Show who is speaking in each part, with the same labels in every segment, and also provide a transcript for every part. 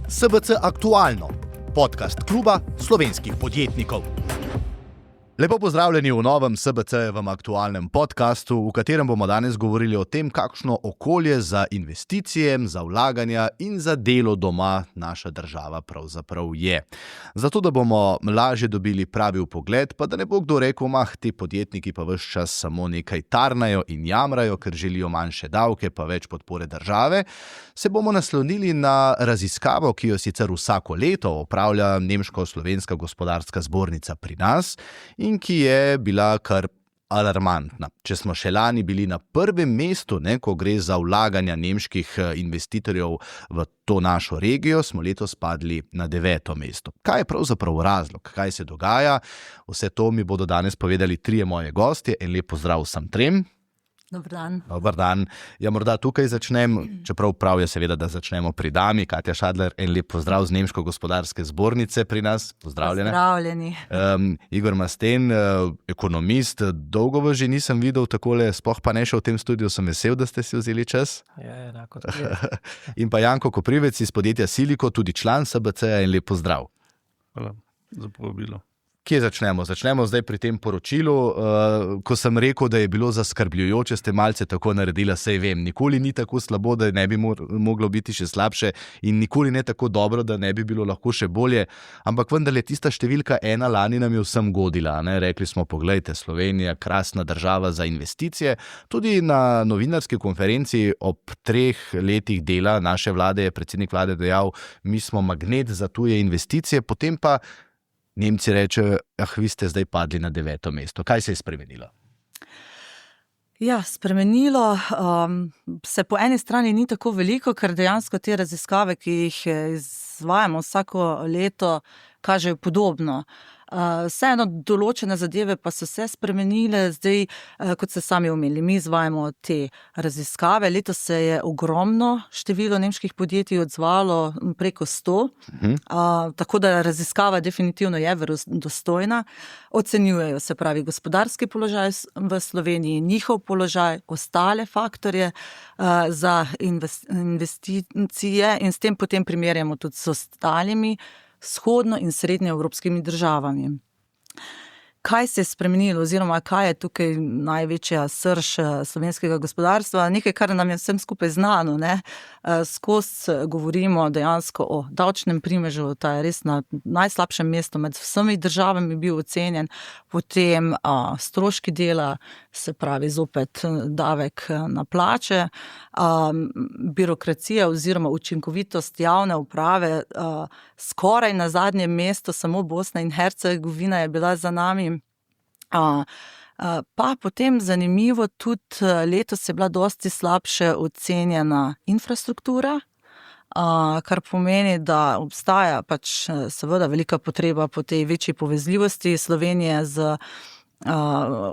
Speaker 1: SBC Aktualno, podcast kluba slovenskih podjetnikov. Lepo pozdravljeni v novem SBC-jevem aktualnem podcastu, v katerem bomo danes govorili o tem, kakšno okolje za investicije, za vlaganja in za delo doma naša država pravzaprav je. Zato, da bomo lažje dobili pravi vpogled, pa da ne bo kdo rekel, ti podjetniki pa ves čas samo nekaj tarnajo in jamrajo, ker želijo manjše davke pa več podpore države, se bomo naslonili na raziskavo, ki jo sicer vsako leto opravlja Nemško-slovenska gospodarska zbornica pri nas, in ki je bila kar alarmantna. Če smo še lani bili na prvem mestu, ko gre za vlaganja nemških investitorjev v to našo regijo, smo letos padli na 9. mesto. Kaj je pravzaprav razlog? Kaj se dogaja? Vse to mi bodo danes povedali trije moje gostje. En lep pozdrav vsem trem.
Speaker 2: Dober dan.
Speaker 1: Dober dan. Ja, morda tukaj začnem, čeprav prav je seveda, da začnemo pri dami. Katja Šadler, en lep pozdrav z Nemško gospodarske zbornice pri nas. Pozdravljene.
Speaker 2: Pozdravljeni.
Speaker 1: Igor Masten, ekonomist. Dolgo vas že nisem videl takole, sploh pa ne še v tem studiu, sem vesel, da ste si vzeli čas.
Speaker 3: Ja, enako.
Speaker 1: In pa Janko Koprivec iz podjetja Siliko, tudi član SBC-ja, en lep pozdrav.
Speaker 3: Hvala za povabilo.
Speaker 1: Kje začnemo? Začnemo zdaj pri tem poročilu. Ko sem rekel, da je bilo zaskrbljujoče, ste malce tako naredila, saj vem. Nikoli ni tako slabo, da ne bi moglo biti še slabše, in nikoli ne tako dobro, da ne bi bilo lahko še bolje. Ampak vendar je tista številka 1 lani nam je vsem godila. Rekli smo, poglejte, Slovenija, krasna država za investicije. Tudi na novinarski konferenci ob 3 letih dela naše vlade je predsednik vlade dejal, mi smo magnet za tuje investicije, potem pa Nemci rečejo, vi ste zdaj padli na 9. mesto. Kaj se je spremenilo?
Speaker 2: Ja, spremenilo se po eni strani ni tako veliko, ker dejansko te raziskave, ki jih izvajamo vsako leto, kažejo podobno. Vseeno določene zadeve pa so se spremenile, zdaj, kot ste sami omenili, mi izvajamo te raziskave. Letos se je ogromno število nemških podjetij odzvalo, preko 100, tako da raziskava definitivno je verodostojna. Ocenjujejo se pravi gospodarski položaj v Sloveniji, njihov položaj, ostale faktorje za investicije in s tem potem primerjamo tudi s ostalimi vzhodno- in srednjeevropskimi državami. Kaj se je spremenilo oziroma kaj je tukaj največja srž slovenskega gospodarstva? Nekaj, kar nam je vsem skupaj znano. Skozi govorimo dejansko o davčnem primežu, ta je res na najslabšem mestu med vsemi državami bil ocenjen, potem stroški dela, se pravi zopet davek na plače, birokracija oziroma učinkovitost javne uprave, skoraj na zadnjem mestu, samo Bosna in Hercegovina je bila za nami. Pa potem zanimivo, tudi letos je bila dosti slabše ocenjena infrastruktura, kar pomeni, da obstaja pač seveda velika potreba po tej večji povezljivosti Slovenije z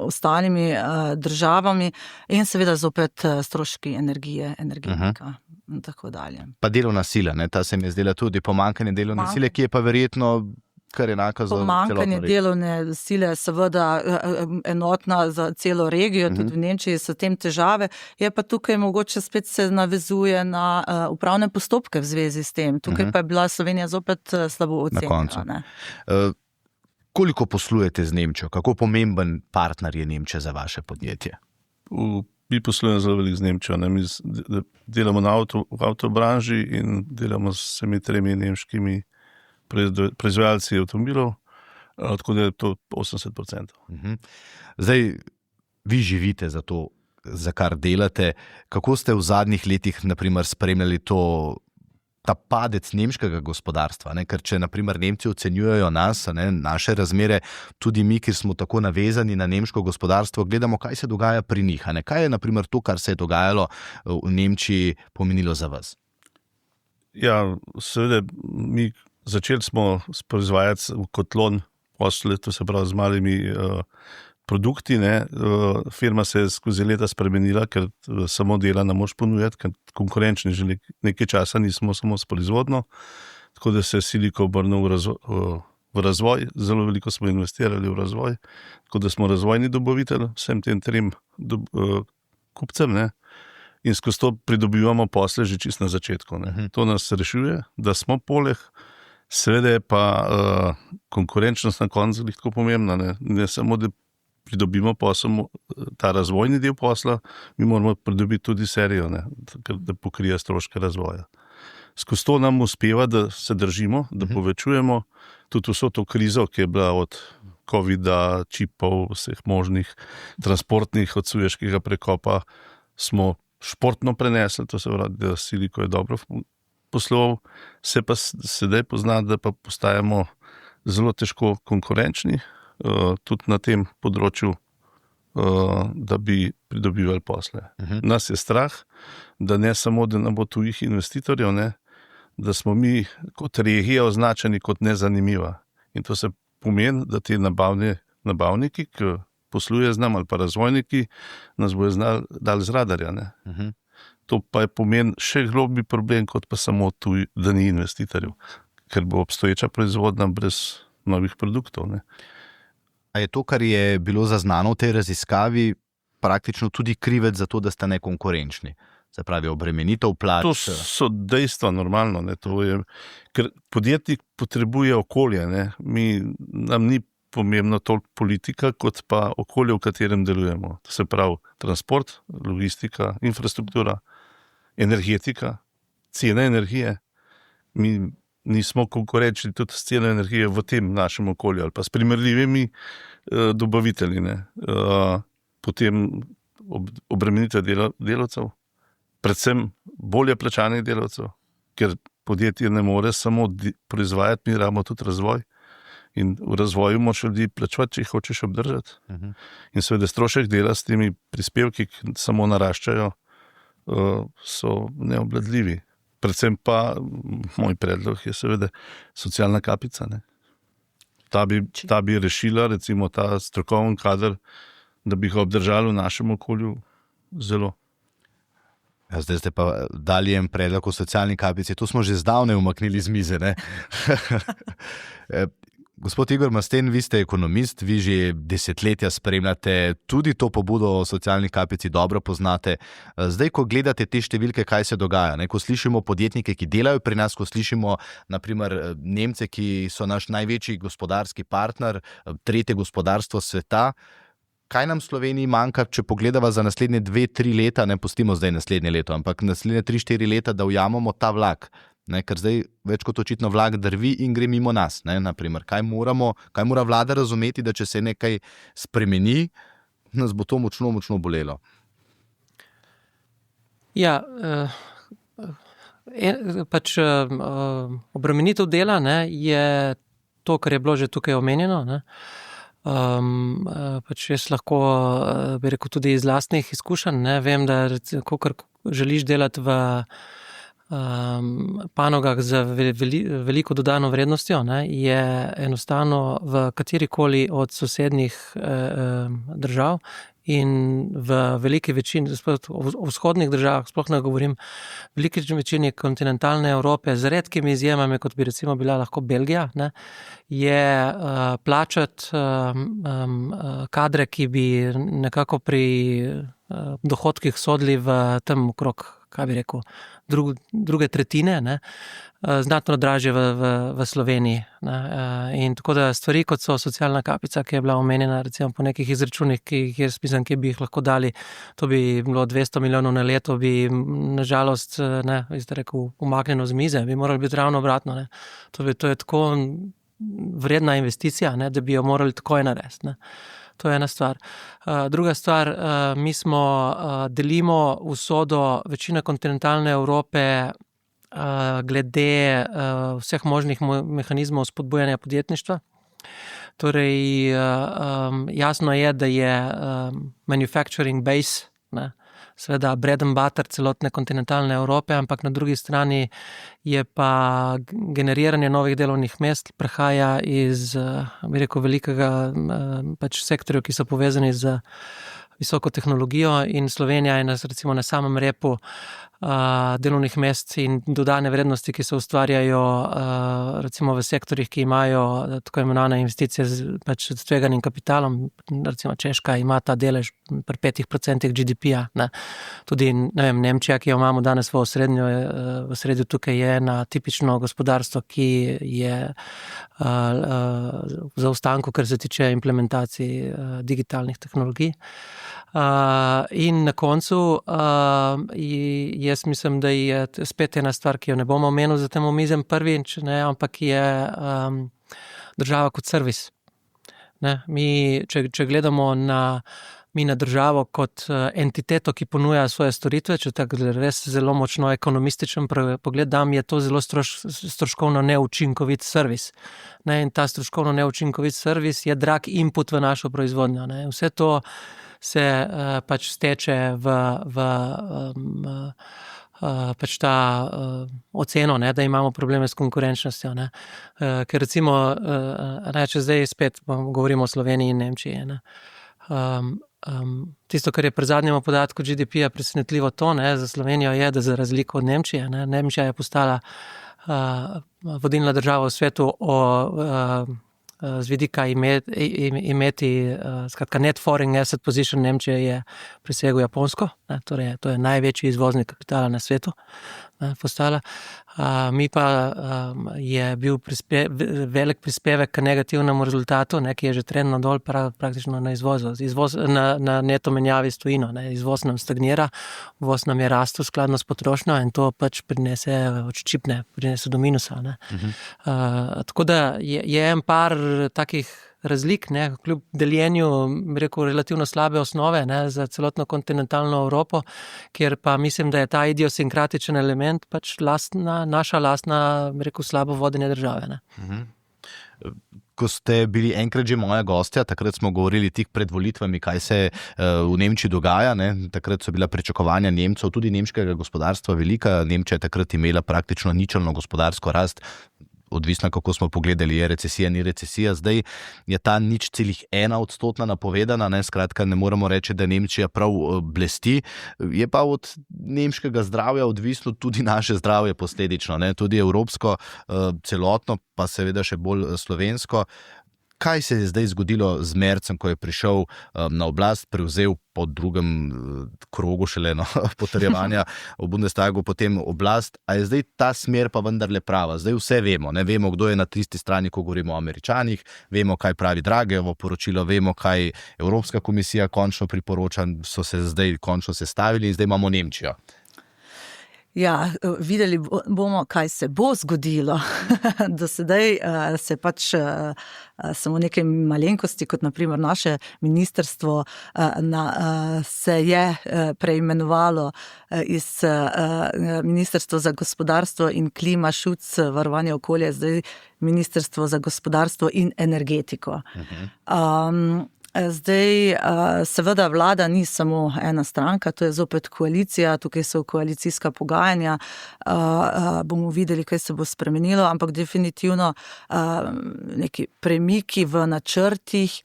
Speaker 2: ostalimi državami in seveda zopet stroški energije, energetika in tako dalje.
Speaker 1: Pa delovna sila, ta se mi je zdela tudi pomanjkanje delovne sile, ki je pa verjetno kar enaka za celotno regijo.
Speaker 2: Pomanjkanje delovne sile seveda enotna za celo regijo, tudi v Nemčiji so tem težave, je pa tukaj mogoče spet se navezuje na upravne postopke v zvezi s tem. Tukaj pa je bila Slovenija zopet slabo ocenjena.
Speaker 1: Koliko poslujete z Nemčijo? Kako pomemben partner je Nemčija za vaše podjetje?
Speaker 3: Mi poslujemo zelo veliko z Nemčijo. Mi delamo v avtobranži in delamo s vsemi 3 nemškimi proizvajalci avtomobilov, tako da je to 80%.
Speaker 1: Zdaj, vi živite za to, za kar delate. Kako ste v zadnjih letih, na primer, spremljali ta padec nemškega gospodarstva? Ker če, na primer, Nemci ocenjujejo nas, naše razmere, tudi mi, ki smo tako navezani na nemško gospodarstvo, gledamo, kaj se dogaja pri njih. Kaj je, na primer, to, kar se je dogajalo v Nemčiji, pomenilo za vas?
Speaker 3: Ja, seveda, mi začeli smo proizvajati kotlon posle, to se pravi z malimi produkti. Firma se je skozi leta spremenila, ker samo dela ne moš ponujati, ker konkurenčni že nekaj časa nismo samo s proizvodno, tako da se je Siliko obrnil v razvoj, zelo veliko smo investirali v razvoj, tako da smo razvojni dobavitelj vsem tem 3 kupcem. in skozi to pridobivamo posle že čisto na začetku. Ne. To nas rešuje, da smo poleg, seveda je pa konkurenčnost na koncu tako pomembna. Ne samo, da pridobimo posel, ta razvojni del posla, mi moramo pridobiti tudi serijo, ne, da pokrije stroške razvoja. Skozi to nam uspeva, da se držimo, da povečujemo tudi vso to krizo, ki je bila od COVID-a, čipov, vseh možnih transportnih, od Sueškega prekopa, smo športno prenesli, to se pravi, da Siliko je dobro posloval, se pa sedaj pozna, da pa postajamo zelo težko konkurenčni, tudi na tem področju, da bi pridobivali posle. Nas je strah, da ne samo, da nam bo tujih investitorjev, ne, da smo mi kot regija označeni kot nezanimiva. In to se pomeni, da ti nabavniki, ki posluje z nami, ali pa razvojniki, nas bojo dali z radarja. Ne. To pa je pomen še globlji problem, kot pa samo tuj, da ni investitorjev, ker bo obstoječa proizvodnja brez novih produktov. Ne.
Speaker 1: A je to, kar je bilo zaznano v tej raziskavi, praktično tudi krivec za to, da ste nekonkurenčni? Se pravi, obremenitev plač.
Speaker 3: To so dejstva normalno. Ne. To je, ker podjetnik potrebuje okolje. Ne. Nam ni pomembno toliko politika, kot pa okolje, v katerem delujemo. To se pravi transport, logistika, infrastruktura, energetika, cena energije. Mi nismo konkurenčni tudi s ceno energije v tem našem okolju ali pa s primerljivimi dobavitelji. Ne. Potem obremenitev delavcev, predvsem bolje plačanih delavcev, ker podjetje ne more samo proizvajati, mi rabimo tudi razvoj. In v razvoju moraš ljudi plačevati, če jih hočeš obdržati. In seveda strošek dela s temi prispevki, ki samo naraščajo, so neobvladljivi. Predvsem pa moj predlog je seveda socialna kapica. Ne. Ta bi rešila, recimo ta strokoven kader, da bi ga obdržali v našem okolju zelo.
Speaker 1: Ja, zdaj ste pa dali en predlog o socialni kapici. To smo že zdavnaj umaknili z mize. Ne? Gospod Igor Masten, vi ste ekonomist, vi že desetletja spremljate tudi to pobudo o socialni kapici, dobro poznate. Zdaj, ko gledate te številke, kaj se dogaja, ne? Ko slišimo podjetnike, ki delajo pri nas, ko slišimo naprimer Nemce, ki so naš največji gospodarski partner, tretje gospodarstvo sveta, kaj nam v Sloveniji manjka, če pogledava za naslednje 2-3 leta, ne pustimo zdaj naslednje leto, ampak naslednje 3-4 leta, da ujamemo ta vlak. Ne, ker zdaj več kot očitno vlak drvi in gre mimo nas. Ne, naprimer, kaj mora vlada razumeti, da če se nekaj spremeni, nas bo to močno, močno bolelo?
Speaker 4: Ja, obremenitev dela, ne, je to, kar je bilo že tukaj omenjeno. Ne. Jaz lahko bi rekel tudi iz lastnih izkušenj. Ne, vem, da ko želiš delati v panogah z veliko dodano vrednostjo, ne, je enostavno v katerikoli od sosednjih držav in v veliki večini, v vzhodnih državah, sploh ne govorim, v veliki večini kontinentalne Evrope, z redkimi izjemami, kot bi recimo bila lahko Belgija, ne, je plačati kadre, ki bi nekako pri dohodkih sodili v tem okrog, kaj bi rekel, druge tretjine, ne, znatno dražje v Sloveniji. Ne, in tako da stvari, kot so socialna kapica, ki je bila omenjena recimo po nekih izračunih, ki bi jih lahko dali, to bi bilo 200 milijonov na leto, bi nažalost, ne, rekel, umaknjeno z mize, bi morali biti ravno obratno. Ne. To je tako vredna investicija, ne, da bi jo morali takoj narediti. Ne. To je ena stvar. Druga stvar, mi delimo usodo večine kontinentalne Evrope glede vseh možnih mehanizmov spodbujanja podjetništva. Torej, jasno je, da je manufacturing base, ne, seveda bread and butter celotne kontinentalne Evrope, ampak na drugi strani je pa generiranje novih delovnih mest prehaja iz, bi rekel, velikega sektorja, ki so povezani z visoko tehnologijo, in Slovenija je recimo na samem repu delovnih mest in dodane vrednosti, ki se ustvarjajo recimo v sektorjih, ki imajo tako imenovane investicije pač s tveganim kapitalom. Recimo Češka ima ta delež pri 5% GDP-ja. Ne. Tudi Nemčija, ki jo imamo danes v osredju tukaj, je ena tipično gospodarstvo, ki je v zaostanku, kar se tiče implementacij digitalnih tehnologij. In na koncu jaz mislim, da je spet ena stvar, ki jo ne bomo omenili za tem omizjem prvič, ampak je država kot servis. Mi, če gledamo na državo kot entiteto, ki ponuja svoje storitve, če tako res zelo močno ekonomističen pogled dam, je to zelo stroškovno neučinkovit servis. In ta stroškovno neučinkovit servis je drag input v našo proizvodnjo. Vse to se pač steče v pač ta oceno, da imamo probleme s konkurenčnostjo. Ker recimo, če zdaj spet govorimo o Sloveniji in Nemčiji, tisto, kar je pri zadnjem podatku GDP-ja presenetljivo to, za Slovenijo je, da za razliko od Nemčije, Nemčija je postala vodilna država v svetu z vidika imeti skratka net foreign asset position Nemčije je presegel Japonsko, torej to je največji izvoznik kapitala na svetu postala. Mi pa je bil velik prispevek k negativnemu rezultatu, ki je že trendno dol praktično na izvozu, na neto menjavi s tujino. Izvoz nam stagnira, uvoz nam je rastel skladno s potrošnjo in to pač prinese do minusa. Tako da je en par takih razlik, kljub deljenju, relativno slabe osnove za celotno kontinentalno Evropo, kjer pa mislim, da je ta idiosinkratičen element pač naša lastna, slabo vodenje države.
Speaker 1: Ko ste bili enkrat že moja gostja, takrat smo govorili tik pred volitvami, kaj se v Nemčiji dogaja. Takrat so bila pričakovanja Nemcev, tudi nemškega gospodarstva velika. Nemčija je takrat imela praktično ničelno gospodarsko rast, odvisno kako smo pogledali, je recesija, ni recesija. Zdaj je ta 0,1% napovedana, skratka ne moremo reči, da Nemčija prav blesti. Je pa od nemškega zdravja odvisno tudi naše zdravje posledično, tudi evropsko celotno, pa seveda še bolj slovensko. Kaj se je zdaj zgodilo z Merzem, ko je prišel na oblast, prevzel po drugem krogu šele potrjevanja v Bundestagu potem oblast, a je zdaj ta smer pa vendarle prava? Zdaj vse vemo, vemo, kdo je na tisti strani, ko govorimo o Američanih, vemo, kaj pravi Draghijevo poročilo, vemo, kaj Evropska komisija končno priporoča, so se zdaj končno sestavili in zdaj imamo Nemčijo.
Speaker 2: Ja, videli bomo, kaj se bo zgodilo. Do sedaj se pač samo nekaj malenkosti, kot naprimer naše ministrstvo se je preimenovalo iz Ministrstvo za gospodarstvo in klima, šuc, varovanje okolja, zdaj Ministrstvo za gospodarstvo in energetiko. Zdaj, seveda vlada ni samo ena stranka, to je zopet koalicija, tukaj so koalicijska pogajanja, bomo videli, kaj se bo spremenilo, ampak definitivno neki premiki v načrtih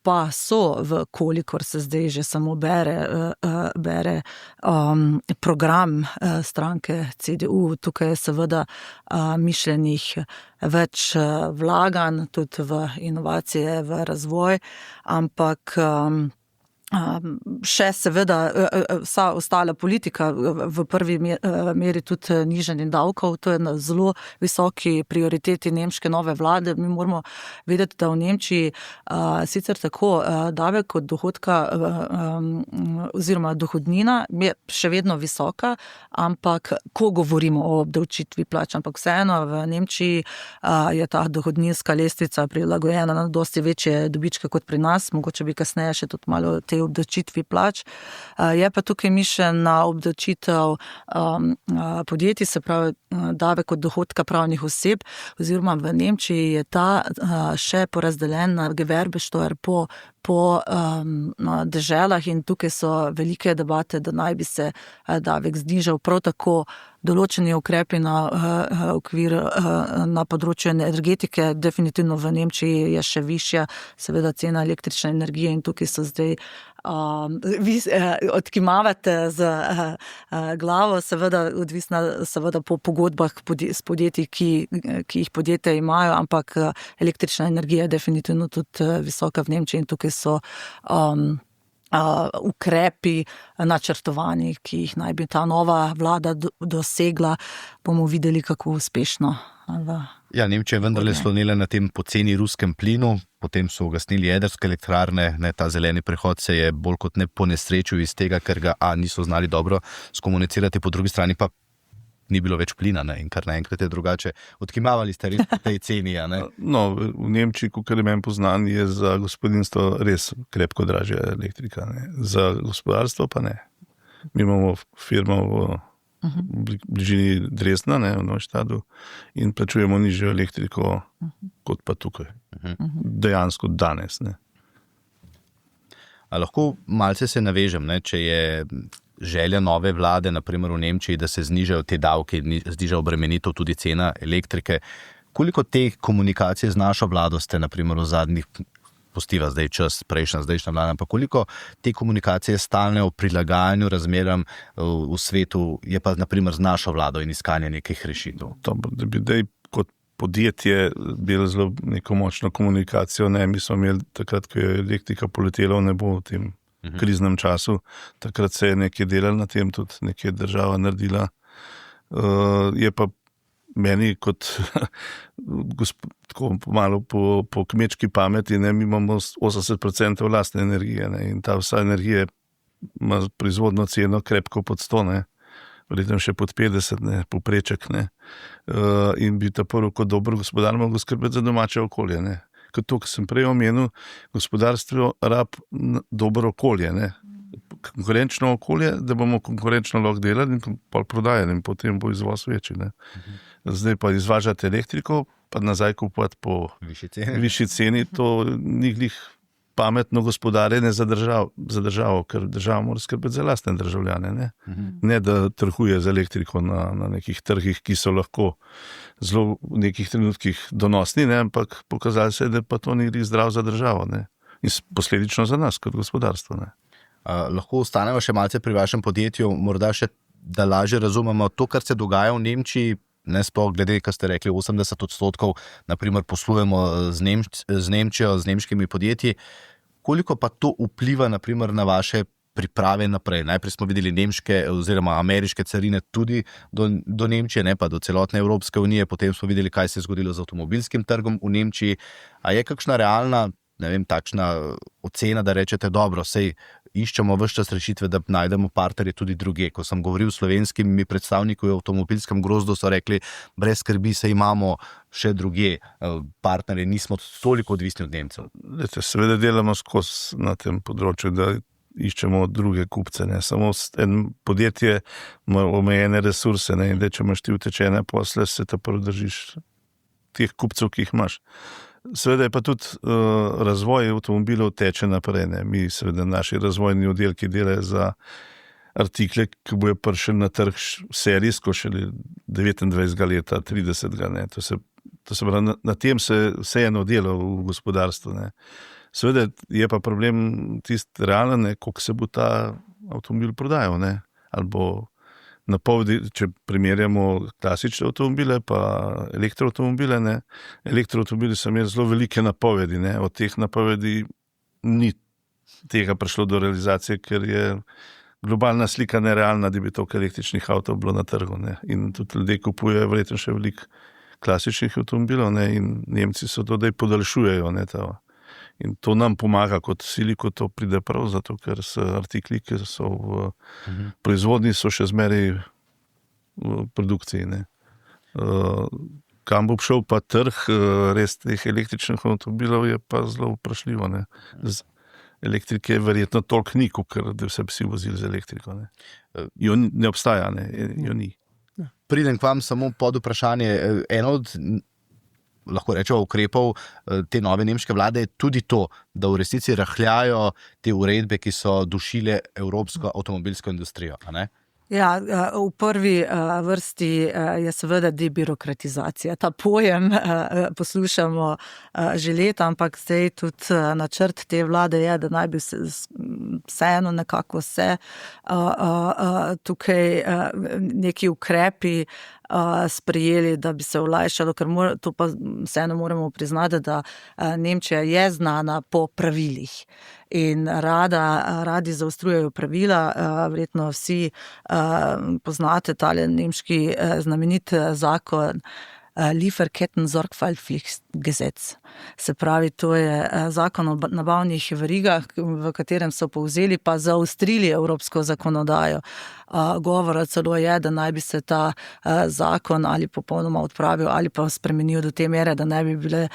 Speaker 2: pa so, kolikor se zdaj že samo bere program stranke CDU. Tukaj je seveda mišljenih več vlaganj tudi v inovacije, v razvoj, ampak še seveda vsa ostala politika, v prvi meri tudi nižanje davkov, to je na zelo visoki prioriteti nemške nove vlade. Mi moramo vedeti, da v Nemčiji sicer tako davek od dohodka oziroma dohodnina je še vedno visoka, ampak ko govorimo o obdavčitvi plač, ampak vseeno v Nemčiji je ta dohodninska lestvica prilagojena na dosti večje dobičke kot pri nas, mogoče bi kasneje še tudi malo te obdavčitvi plač. Je pa tukaj mišljena obdavčitev podjetij, se pravi davek od dohodka pravnih oseb, oziroma v Nemčiji je ta še porazdeljen na Gewerbesteuer po deželah in tukaj so velike debate, da naj bi se davek znižal, prav tako določeni ukrepi na področju energetike. Definitivno v Nemčiji je še višja seveda cena električne energije in tukaj so zdaj Vi odkimavate z glavo, seveda odvisna seveda po pogodbah s podjetji, ki jih podjetja imajo, ampak električna energija je definitivno tudi visoka v Nemčiji in tukaj so ukrepi načrtovani, ki jih naj bi ta nova vlada dosegla, bomo videli, kako uspešno.
Speaker 1: Ja, Nemčija je vendarle slonila na tem poceni ruskem plinu, potem so ugasnili jedrske elektrarne, ta zeleni prehod se je bolj kot ne ponesrečil iz tega, ker ga niso znali dobro skomunicirati, po drugi strani pa ni bilo več plina, in kar naenkrat je drugače. Odkimavali ste res po tej ceni,
Speaker 3: No, v Nemčiji, kakor je meni poznan, je za gospodinjstvo res krepko dražja elektrika, Za gospodarstvo pa ne. Mi imamo firmo v bližini Dresdna, v Neuštadu, in plačujemo nižjo elektriko kot pa tukaj. Dejansko danes,
Speaker 1: A lahko malce se navežem, če je želja nove vlade, naprimer v Nemčiji, da se znižajo te davke, zniža obremenitev tudi cena elektrike. Koliko te komunikacije z našo vlado ste, naprimer v zadnjih, postiva zdaj čas, zdajšnja vlada, pa koliko te komunikacije stalne o prilagajanju razmeram v svetu je pa naprimer z našo vlado in iskanje nekih rešitev?
Speaker 3: Da bi dej kot podjetje bilo zelo neko močno komunikacijo, mi smo imeli takrat, ko je elektrika poletela v nebo v tem kriznem času, takrat se je nekaj delalo na tem, tudi nekaj država naredila. Je pa meni kot tako malo po kmečki pameti, mi imamo 80% vlastne energije, in ta vsa energija ima proizvodno ceno krepko pod 100, verjetno še pod 50, popreček, in bi ta prvo kot dober gospodar mogel skrbeti za domače okolje, Kot to, kar sem prej omenil, gospodarstvo rab dobro okolje, konkurenčno okolje, da bomo konkurenčno lahko delali in pol prodajali in potem bo izvoz večji. Zdaj pa izvažati elektriko, pa nazaj kupovati po višji ceni, to ni glih pametno gospodarjenje za državo, ker država mora skrbeti za lastne državljane, ne da trhuje z elektriko na nekih trgih, ki so lahko zelo v nekih trenutkih donosni, ampak pokazali se je, da pa to ni zdrav za državo, in posledično za nas kot gospodarstvo.
Speaker 1: Lahko ostanemo še malce pri vašem podjetju, morda še, da lažje razumemo to, kar se dogaja v Nemčiji, sploh glede, kar ste rekli, 80% naprimer poslujemo z Nemčijo, z nemškimi podjetji. Koliko pa to vpliva naprimer na vaše priprave naprej? Najprej smo videli nemške oziroma ameriške carine tudi do Nemčije, pa do celotne Evropske unije, potem smo videli, kaj se je zgodilo z avtomobilskim trgom v Nemčiji. A je kakšna realna, takšna ocena, da rečete, dobro, sej iščemo ves čas rešitve, da najdemo partnerje tudi druge. Ko sem govoril s slovenskimi predstavniki v avtomobilskem grozdu, so rekli, brez skrbi, se imamo še druge partnerje, nismo toliko odvisni od Nemcev.
Speaker 3: Seveda delamo skozi na tem področju, da iščemo druge kupce, samo en podjetje ima omejene resurse, in da če imaš ti utečene posle, se te prvo držiš teh kupcev, ki jih imaš. Seveda je pa tudi razvoj avtomobilov teče naprej. Mi seveda naši razvojni oddelki delajo za artikle, ki bojo prišli na trg serijsko šele 29. leta, 30. To se pravi, na tem se vseeno dela v gospodarstvu. Seveda je pa problem tisti realen, koliko se bo ta avtomobil prodajal, ali bo napovedi, če primerjamo klasične avtomobile pa elektroavtomobile, elektroavtomobili so imeli zelo velike napovedi, od teh napovedi ni tega prišlo do realizacije, ker je globalna slika nerealna, da bi toliko električnih avtov bilo na trgu, in tudi ljudje kupujejo verjetno še veliko klasičnih avtomobilov, in Nemci so to, da podaljšujejo, in to nam pomaga kot sili, ko to pride prav, zato ker so artikli, ki so v proizvodnji, so še zmeraj v produkciji. Kam bo šel pa trg res teh električnih avtomobilov, je pa zelo vprašljivo. Elektrike verjetno toliko ni, ker da vse psi vozili z elektriko. Jo ne obstaja, jo ni.
Speaker 1: Pridem k vam samo pod vprašanje. Eno od lahko rečemo ukrepov te nove nemške vlade je tudi to, da v resnici rahljajo te uredbe, ki so dušile evropsko avtomobilsko industrijo.
Speaker 2: Ja, v prvi vrsti je seveda debirokratizacija. Ta pojem poslušamo že leta, ampak zdaj tudi načrt te vlade je, da naj bi vseeno nekako vse tukaj neki ukrepi sprejeli, da bi se olajšalo, ker to pa vseeno moramo priznati, da Nemčija je znana po pravilih in radi zaostrujejo pravila. Verjetno vsi poznate tale nemški znamenit zakon Lieferketten-Sorgfaltspflichtgesetz. Se pravi, to je zakon o nabavnih verigah, v katerem so povzeli pa zaostrili evropsko zakonodajo. Govora celo je, da naj bi se ta zakon ali popolnoma odpravil ali pa spremenil do te mere, da ne bi bile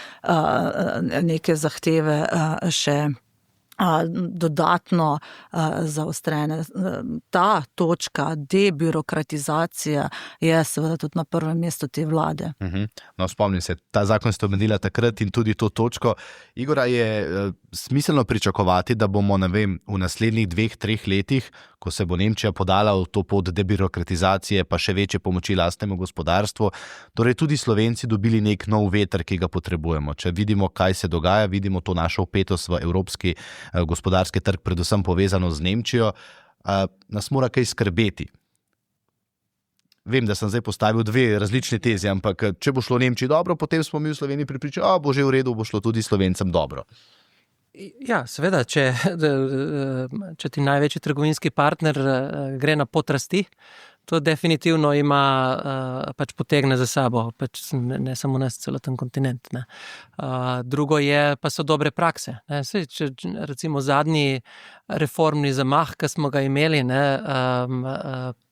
Speaker 2: neke zahteve še dodatno zaostrene. Ta točka debirokratizacija je seveda tudi na prvem mestu te vlade.
Speaker 1: No, spomnim se, ta zakon ste omenila takrat in tudi to točko. Igora, je smiselno pričakovati, da bomo, v naslednjih 2-3 letih, ko se bo Nemčija podala v to pot debirokratizacije pa še večje pomoči lastnemu gospodarstvu, torej tudi Slovenci dobili nek nov veter, ki ga potrebujemo. Če vidimo, kaj se dogaja, vidimo to našo vpetost v evropski gospodarski trg, predvsem povezano z Nemčijo, nas mora kaj skrbeti. Vem, da sem zdaj postavil 2 različne teze, ampak če bo šlo Nemčiji dobro, potem smo mi v Sloveniji pripričani, bo že v redu, bo šlo tudi Slovencem dobro.
Speaker 4: Ja, seveda, če ti največji trgovinski partner gre na pot rasti, to definitivno pač potegne za sabo, pač ne samo nas, celoten kontinent. Ne. Drugo pa so dobre prakse. Ne. Saj, če recimo zadnji reformni zamah, ki smo ga imeli,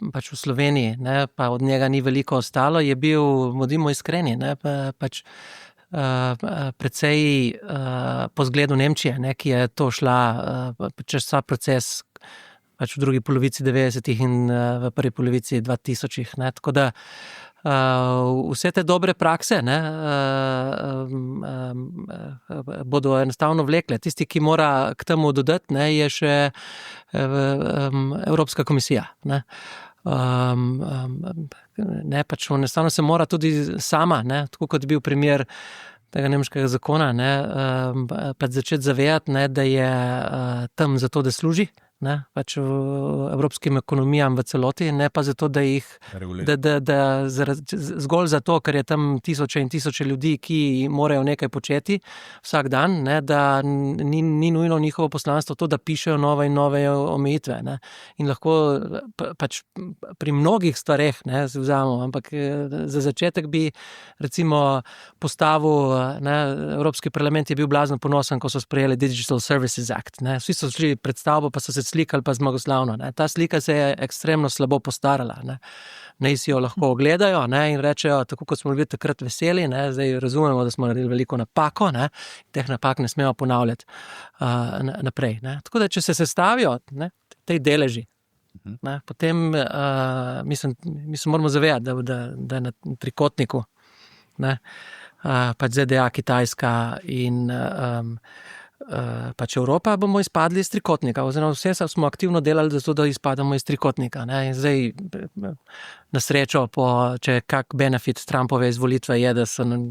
Speaker 4: pač v Sloveniji, ne, pa od njega ni veliko ostalo, je bil, bodimo iskreni, ne, pač precej po zgledu Nemčije, ne, ki je to šla čez vsa proces pač v drugi polovici 90-ih in v prvi polovici 2000-ih. Ne. Tako da vse te dobre prakse bodo enostavno vlekle. Tisti, ki mora k temu dodati, ne, je še Evropska komisija. Ne. Pač enostavno se mora tudi sama, ne, tako kot bil primer tega nemškega zakona, ne, pač začeti zavedati, ne, da je tam zato, da služi, ne, pač evropskim ekonomijam v celoti, ne pa zato, da jih zgolj zato, ker je tam tisoče in tisoče ljudi, ki morajo nekaj početi vsak dan, ne, da ni nujno njihovo poslanstvo to, da pišejo nove in nove omejitve. Ne. In lahko pač pri mnogih stvareh, ne, se vzamemo, ampak za začetek bi recimo postavil, ne, Evropski parlament je bil blazno ponosen, ko so sprejeli Digital Services Act. Ne. Vsi so šli pred stavbo, pa so se slikali pa zmagoslavno. Ne. Ta slika se je ekstremno slabo postarala. Ne si jo lahko ogledajo, ne, in rečejo, tako kot smo bili takrat veseli, ne, zdaj razumemo, da smo naredili veliko napako, ne, teh napak ne smemo ponavljati naprej. Ne. Tako da, če se sestavijo, ne, tej deleži, ne, potem mi se moramo zavedati, da je na trikotniku, ne, pač ZDA, Kitajska in pač Evropa, bomo izpadli iz trikotnika, oziroma vse smo aktivno delali zato, da izpadamo iz trikotnika. Ne. In zdaj na srečo, če kak benefit Trumpove izvolitve je, da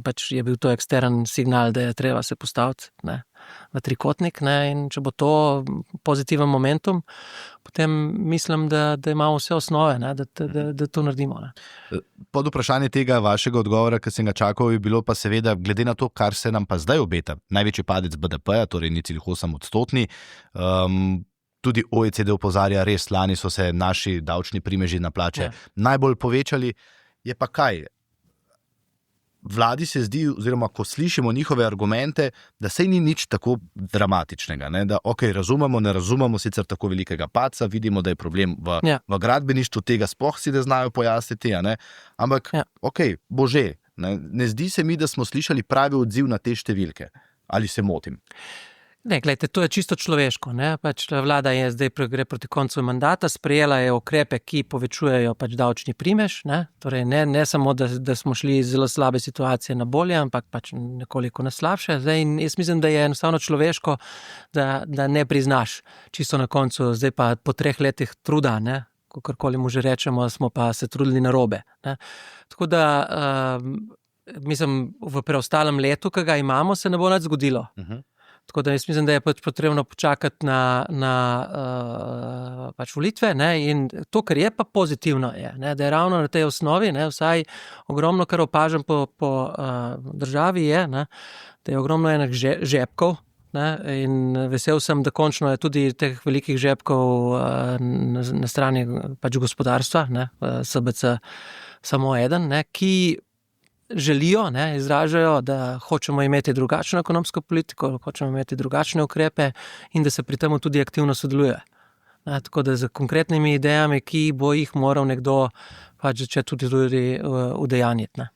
Speaker 4: pač je bil to ekstern signal, da je treba se postaviti, ne, v trikotnik, ne, in če bo to pozitiven momentum, potem mislim, da imamo vse osnove, ne, da to naredimo. Ne.
Speaker 1: Pod vprašanje tega vašega odgovora, ki sem ga čakal, je bilo pa seveda, glede na to, kar se nam pa zdaj obeta, največji padec BDP-ja, torej 0,8%, tudi OECD opozarja, res lani so se naši davčni primeži na plače najbolj povečali, je pa kaj? Vladi se zdi, oziroma ko slišimo njihove argumente, da sej ni nič tako dramatičnega, ne? Da razumemo, ne razumemo sicer tako velikega padca, vidimo, da je problem v gradbeništvu, tega sploh si ne znajo pojasniti, ne? Ampak bo že. Ne zdi se mi, da smo slišali pravi odziv na te številke. Ali se motim?
Speaker 4: Ne, gledajte, to je čisto človeško. Ne? Pač vlada je zdaj gre proti koncu mandata, sprejela je ukrepe, ki povečujejo pač davčni primež. Ne? Torej ne samo, da smo šli iz zelo slabe situacije na bolje, ampak pač nekoliko na slabše. Zdaj, in jaz mislim, da je enostavno človeško, da ne priznaš čisto na koncu, zdaj pa po 3 letih truda, ne? kakorkoli mu že rečemo, smo pa se trudili narobe. Ne. Tako da, mislim, v preostalem letu, ki ga imamo, se ne bo nič zgodilo. Tako da jaz mislim, da je pač potrebno počakati na pač volitve, ne, in to, kar je pa pozitivno, je, ne, da je ravno na tej osnovi, ne, vsaj ogromno, kar opažam po državi, je, ne, da je ogromno enih žepkov, ne, in vesel sem, da končno je tudi teh velikih žepkov na strani pač gospodarstva, ne, SBC samo eden, ne, ki želijo, ne, izražajo, da hočemo imeti drugačno ekonomsko politiko, hočemo imeti drugačne ukrepe in da se pri tem tudi aktivno sodeluje. Ne, tako da z konkretnimi idejami, ki bo jih moral nekdo pač začeti tudi udejanjiti. Ne.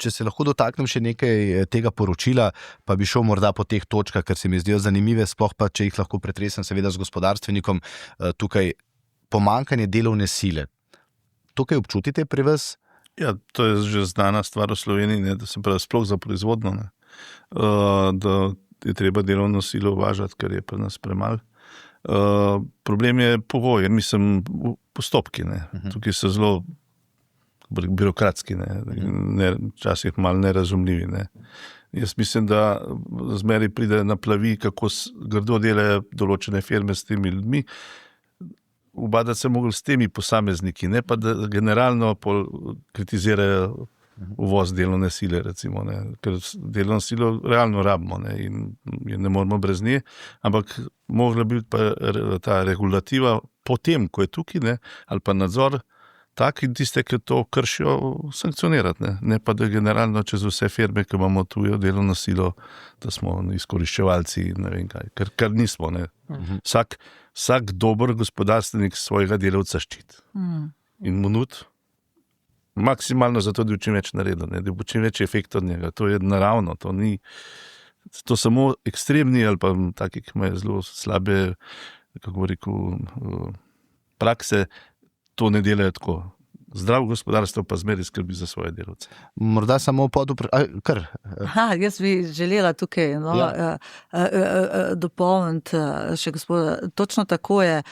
Speaker 1: Če se lahko dotaknem še nekaj tega poročila, pa bi šel morda po teh točkah, ker se mi zdijo zanimive, sploh pa, če jih lahko pretresem seveda z gospodarstvenikom, tukaj pomanjkanje delovne sile. Tukaj občutite pri vas?
Speaker 3: Ja, to je že znana stvar v Sloveniji, ne, da se pravi sploh za proizvodno, ne, da je treba delovno silo uvažati, ker je pri nas premalo. Problem je pogoj, mislim, postopki. Ne. Tukaj so zelo birokratski, ne, včasih malo nerazumljivi. Ne. Jaz mislim, da zmeraj pride na plavi, kako grdo delajo določene firme s temi ljudmi. Ubadati se mogli s temi posamezniki, ne pa da generalno kritizirajo uvoz delovne sile, recimo, ne, ker delovno silo realno rabimo, ne, in ne moramo brez nje, ampak mogla biti pa ta regulativa potem, ko je tukaj, ne, ali pa nadzor tak in tiste, ki to kršijo, sankcionirati, ne pa da generalno čez vse firme, ki imamo tujo delovno silo, da smo izkoriščevalci, ne vem kaj, kar nismo, ne. Vsak dober gospodarstvenik svojega delavca ščiti. In mu nudi maksimalno zato, da bi čim več naredil, ne, da bo čim več efekt od njega. To je naravno, to samo ekstremni ali pa taki, ki imajo zelo slabe, kako bi rekel, prakse, to ne delajo tako. Zdravo gospodarstvo pa zmeraj skrbi za svoje delavce.
Speaker 1: Morda samo kar.
Speaker 2: Jaz bi želela tukaj dopolniti še gospoda. Točno tako je.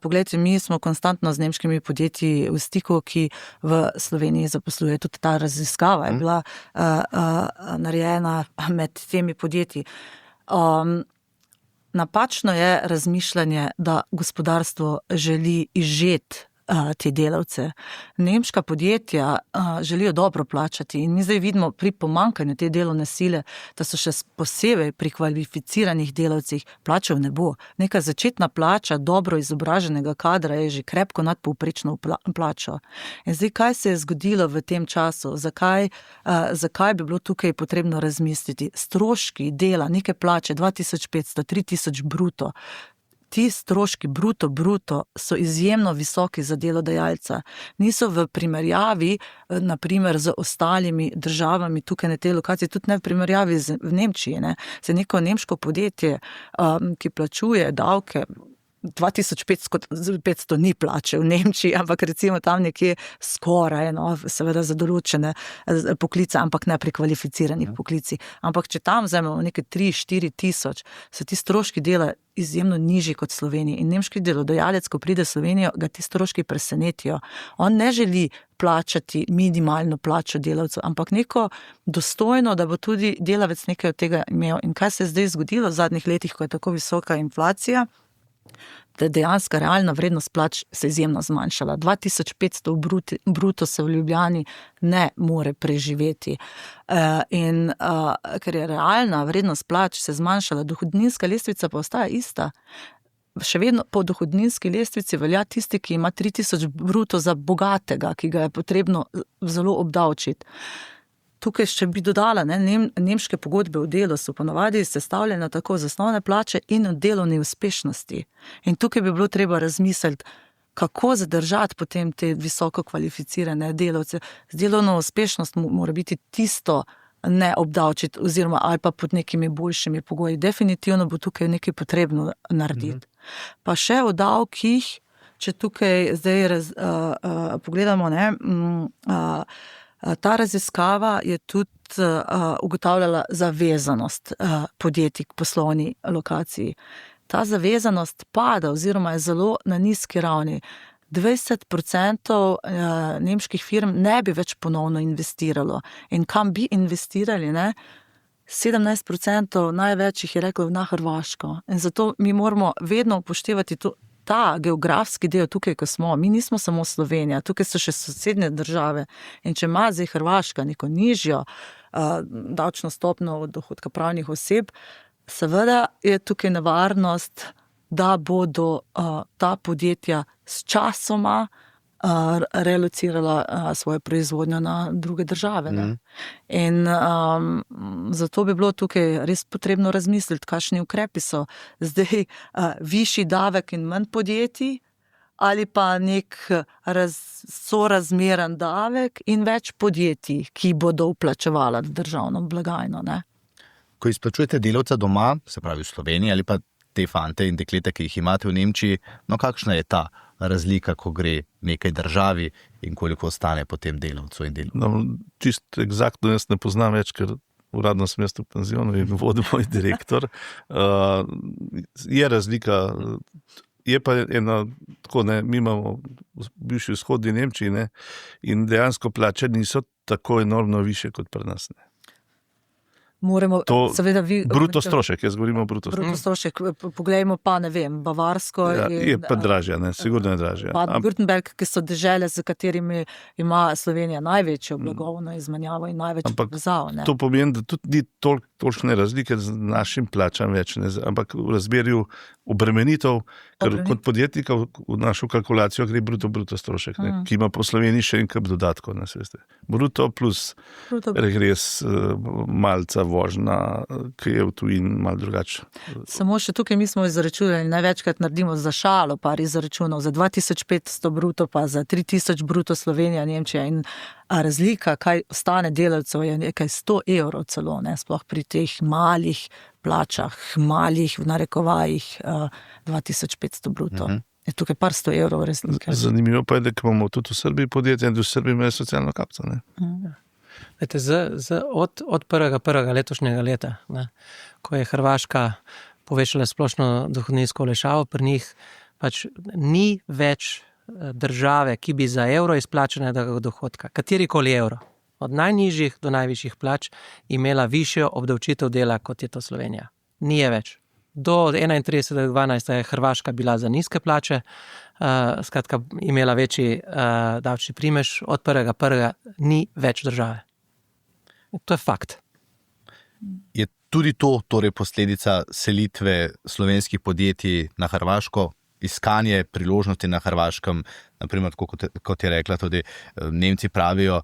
Speaker 2: Poglejte, mi smo konstantno z nemškimi podjetji v stiku, ki v Sloveniji zaposluje. Tudi ta raziskava je bila narejena med temi podjetji. Napačno je razmišljanje, da gospodarstvo želi izžeti te delavce. Nemška podjetja želijo dobro plačati in mi zdaj vidimo pri pomanjkanju te delovne sile, da so še posebej pri kvalificiranih delavcih plačev ne bo. Neka začetna plača dobro izobraženega kadra je že krepko nad povprečno plačo. In zdaj, kaj se je zgodilo v tem času? Zakaj bi bilo tukaj potrebno razmisliti? Stroški dela, neke plače, 2500, 3000 bruto, ti stroški bruto so izjemno visoki za delodajalca. Niso v primerjavi, naprimer, z ostalimi državami tukaj na tej lokaciji, tudi ne v primerjavi v Nemčiji. Ne. Se neko nemško podjetje, ki plačuje davke, 2500 ni plače v Nemčiji, ampak recimo tam nekje skoraj, seveda za določene poklice, ampak ne pri kvalificiranih poklicih. Ampak če tam vzamemo nekaj 3-4 tisoč, so ti stroški dela izjemno nižji kot v Sloveniji. In nemški delodajalec, ko pride v Slovenijo, ga ti stroški presenetijo. On ne želi plačati minimalno plačo delavcev, ampak neko dostojno, da bo tudi delavec nekaj od tega imel. In kaj se je zdaj zgodilo v zadnjih letih, ko je tako visoka inflacija? Da dejansko realna vrednost plač se izjemno zmanjšala. 2500 bruto se v Ljubljani ne more preživeti. Ker je realna vrednost plač se zmanjšala, dohodninska lestvica pa ostaja ista. Še vedno po dohodninski lestvici velja tisti, ki ima 3000 bruto za bogatega, ki ga je potrebno zelo obdavčiti. Tukaj še bi dodala, nemške pogodbe o delu so ponavadi sestavljene tako z osnovne plače in o delovni uspešnosti. In tukaj bi bilo treba razmisliti, kako zadržati potem te visoko kvalificirane delavce. Z delovno uspešnost mora biti tisto ne obdavčiti oziroma ali pa pod nekimi boljšimi pogoji. Definitivno bo tukaj nekaj potrebno narediti. Pa še o davkih, če tukaj zdaj pogledamo, ta raziskava je tudi ugotavljala zavezanost podjetij k poslovni lokaciji. ta zavezanost pada oziroma je zelo na nizki ravni. 20% nemških firm ne bi več ponovno investiralo. In kam bi investirali, ne? 17% največ jih je reklo na Hrvaško. In zato mi moramo vedno upoštevati ta geografski del tukaj, ko smo. Mi nismo samo Slovenija, tukaj so še sosednje države. In če ima zdaj Hrvaška neko nižjo davčno stopnjo od dohodka pravnih oseb, seveda je tukaj nevarnost, da bodo ta podjetja s časoma relocirala svojo proizvodnjo na druge države. Ne? In zato bi bilo tukaj res potrebno razmisliti, kakšni ukrepi so zdaj višji davek in manj podjetij, ali pa nek sorazmeren davek in več podjetij, ki bodo vplačevala državno blagajno. Ne?
Speaker 1: Ko izplačujete delavca doma, se pravi v Sloveniji, ali pa te fante in deklete, ki jih imate v Nemčiji, no kakšna je ta razlika, ko gre nekaj državi in koliko ostane potem delavcu in delavcu?
Speaker 3: No, čisto egzaktno jaz ne poznam več, ker uradno sem jaz v penzionu in vodim moj direktor. Je razlika, je pa ena, tako ne, mi imamo v bivši vzhodni Nemčiji, ne, in dejansko plače niso tako enormno više kot pri nas. Ne.
Speaker 2: Moramo, seveda
Speaker 3: bruto strošek, jaz govorim o bruto strošek.
Speaker 2: Bruto strošek, poglejmo pa, ne vem, Bavarsko.
Speaker 3: Ja, je pa dražja, ne, sigurno je dražja.
Speaker 2: Baden-Württemberg, ki so dežele, z katerimi ima Slovenija največjo blagovno izmenjavo in največ povezav.
Speaker 3: To pomeni, da tudi ni točne razlike z našim plačam več, ne, ampak v razmerju obremenitev, ker kot podjetnika v našo kalkulacijo gre bruto strošek, ne, ki ima po Sloveniji še en kup dodatkov, ne, veste. Bruto plus regres, malca vožna, ki je v tujini malo drugače.
Speaker 2: Samo še tukaj mi smo izračunali, največkrat naredimo za šalo par izračunov, za 2500 bruto pa za 3000 bruto Slovenija, Nemčija in razlika, kaj ostane delavcev, je nekaj 100 evrov celo, ne, sploh pri teh malih plačah, malih v narekovajih 2500 bruto. Je tukaj par 100 evrov razlike.
Speaker 3: Zanimivo pa je, da imamo tudi v Srbiji podjetje in v Srbiji imajo socialno kapco. Ne?
Speaker 4: Od 1. letošnjega leta, ne, ko je Hrvaška povečala splošno dohodninsko olajšavo, pri njih pač ni več države, ki bi za evro izplačenega dohodka, katerikoli evro, od najnižjih do najvišjih plač, imela višjo obdavčitev dela, kot je to Slovenija. Ni je več. Do 31.12. je Hrvaška bila za nizke plače, skratka imela večji davčni primež, od 1.1. ni več države. To je fakt.
Speaker 1: Je tudi to torej posledica selitve slovenskih podjetij na Hrvaško, iskanje priložnosti na Hrvaškem, naprimer, kot je rekla tudi Nemci pravijo,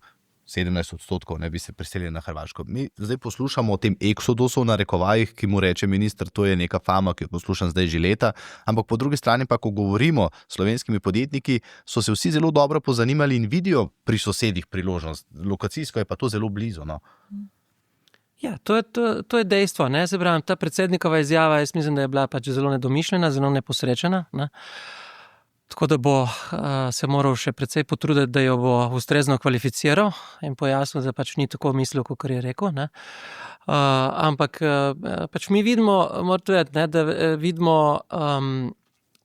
Speaker 1: 17% ne bi se preselili na Hrvaško. Mi zdaj poslušamo o tem eksodusu na rekovajih, ki mu reče minister, to je neka fama, ki jo poslušam zdaj že leta, ampak po drugi strani pa, ko govorimo s slovenskimi podjetniki, so se vsi zelo dobro pozanimali in vidijo pri sosedih priložnost. Lokacijsko je pa to zelo blizu, no.
Speaker 4: Ja, to je dejstvo, ne, se pravim, ta predsednikova izjava, jaz mislim, da je bila pač zelo nedomišljena, zelo neposrečena, ne. Tako da bo se moral še precej potruditi, da jo bo ustrezno kvalificiral in pojasnil, da pač ni tako mislil, kot je rekel, ne. Ampak pač mi vidimo, moram povedati, ne, da vidimo,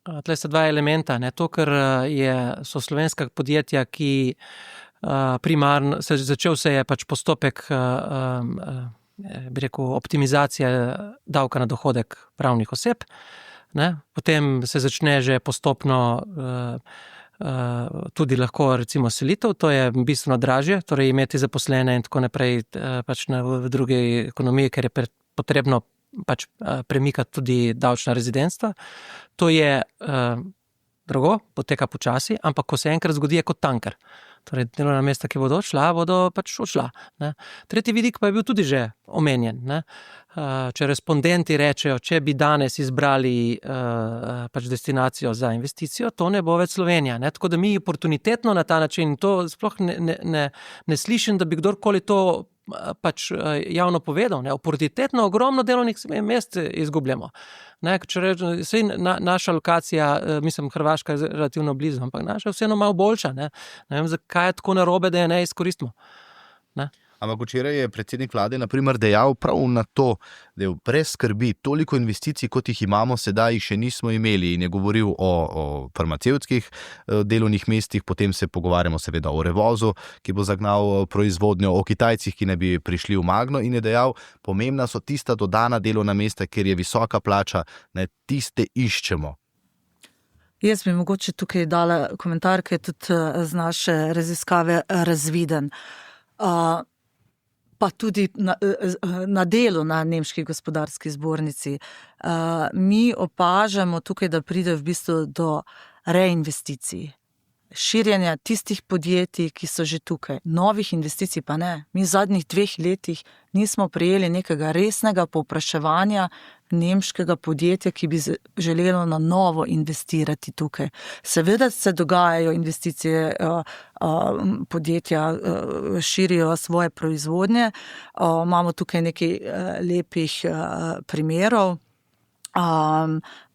Speaker 4: tle sta dva elementa, ne, to, ker so slovenska podjetja, ki primarno, začel se je pač postopek bi rekel, optimizacije davka na dohodek pravnih oseb, ne? Potem se začne že postopno tudi lahko recimo selitev, to je bistveno dražje, torej imeti zaposlene in tako naprej pač v drugi ekonomiji, ker je potrebno pač premikati tudi davčna rezidentstva. To je drago, poteka počasi, ampak ko se enkrat zgodi, je kot tanker. Torej, delovna mesta, ki bodo pač odšla. Ne. Tretji vidik pa je bil tudi že omenjen. Ne. Če respondenti rečejo, če bi danes izbrali pač destinacijo za investicijo, to ne bo več Slovenija. Ne. Tako da mi oportunitetno na ta način, to sploh ne slišim, da bi kdorkoli to pač javno povedal. Ne. Oportunitetno ogromno delovnih mest izgubljamo. Ne, če rečem, naša lokacija, mislim, Hrvaška je relativno blizu, ampak naša je vseeno malo boljša. Ne vem, zakaj je tako narobe, da je ne izkoristimo. Ne?
Speaker 1: Ampak včeraj je predsednik vlade naprimer dejal prav na to, da je brez skrbi toliko investicij, kot jih imamo sedaj, jih še nismo imeli, in je govoril o farmacevtskih delovnih mestih, potem se pogovarjamo seveda o Revozu, ki bo zagnal proizvodnjo, o Kitajcih, ki ne bi prišli v Magno, in je dejal, pomembna so tista dodana delovna mesta, kjer je visoka plača, ne, tiste iščemo.
Speaker 2: Jaz bi mogoče tukaj dala komentar, ki je tudi z naše raziskave razviden. Pa tudi na delu na Nemški gospodarski zbornici. Mi opažamo tukaj, da pride v bistvu do reinvesticij, širjenja tistih podjetij, ki so že tukaj. Novih investicij pa ne. Mi v zadnjih 2 letih nismo prejeli nekega resnega povpraševanja nemškega podjetja, ki bi želelo na novo investirati tukaj. Seveda se dogajajo investicije, podjetja širijo svoje proizvodnje. Imamo tukaj nekaj lepih primerov.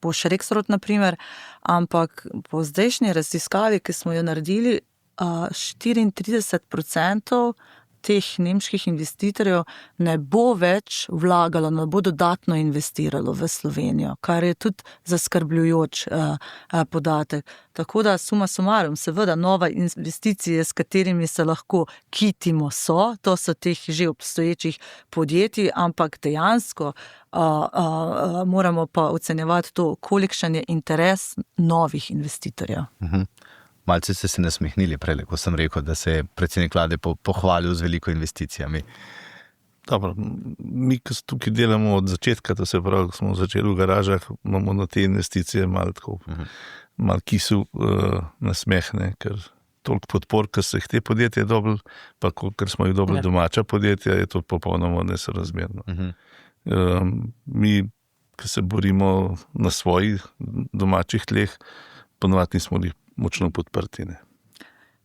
Speaker 2: Bosch Rexroth, na primer, ampak po zdajšnji raziskavi, ki smo jo naredili, 34% teh nemških investitorjev ne bo več vlagalo, ne bo dodatno investiralo v Slovenijo, kar je tudi zaskrbljujoč podatek. Tako da suma sumarum, seveda nove investicije, s katerimi se lahko kitimo, to so teh že obstoječih podjetij, ampak dejansko moramo pa ocenjevati to, kolikšen je interes novih investitorjev.
Speaker 1: Malce ste se nasmehnili prej, ko sem rekel, da se je predsednik vlade pohvalil z veliko investicijami.
Speaker 3: Dobro, mi, ki tukaj delamo od začetka, to se pravi, ko smo začeli v garažah, imamo na te investicije malo kisu nasmehne, ker toliko podpor, ki so jih te podjetje dobili, pa ker smo jih dobili domača podjetja, je to popolnoma nesorazmerno. Mi, ki se borimo na svojih domačih tleh, ponovadi nismo jih močno podprti. Ne.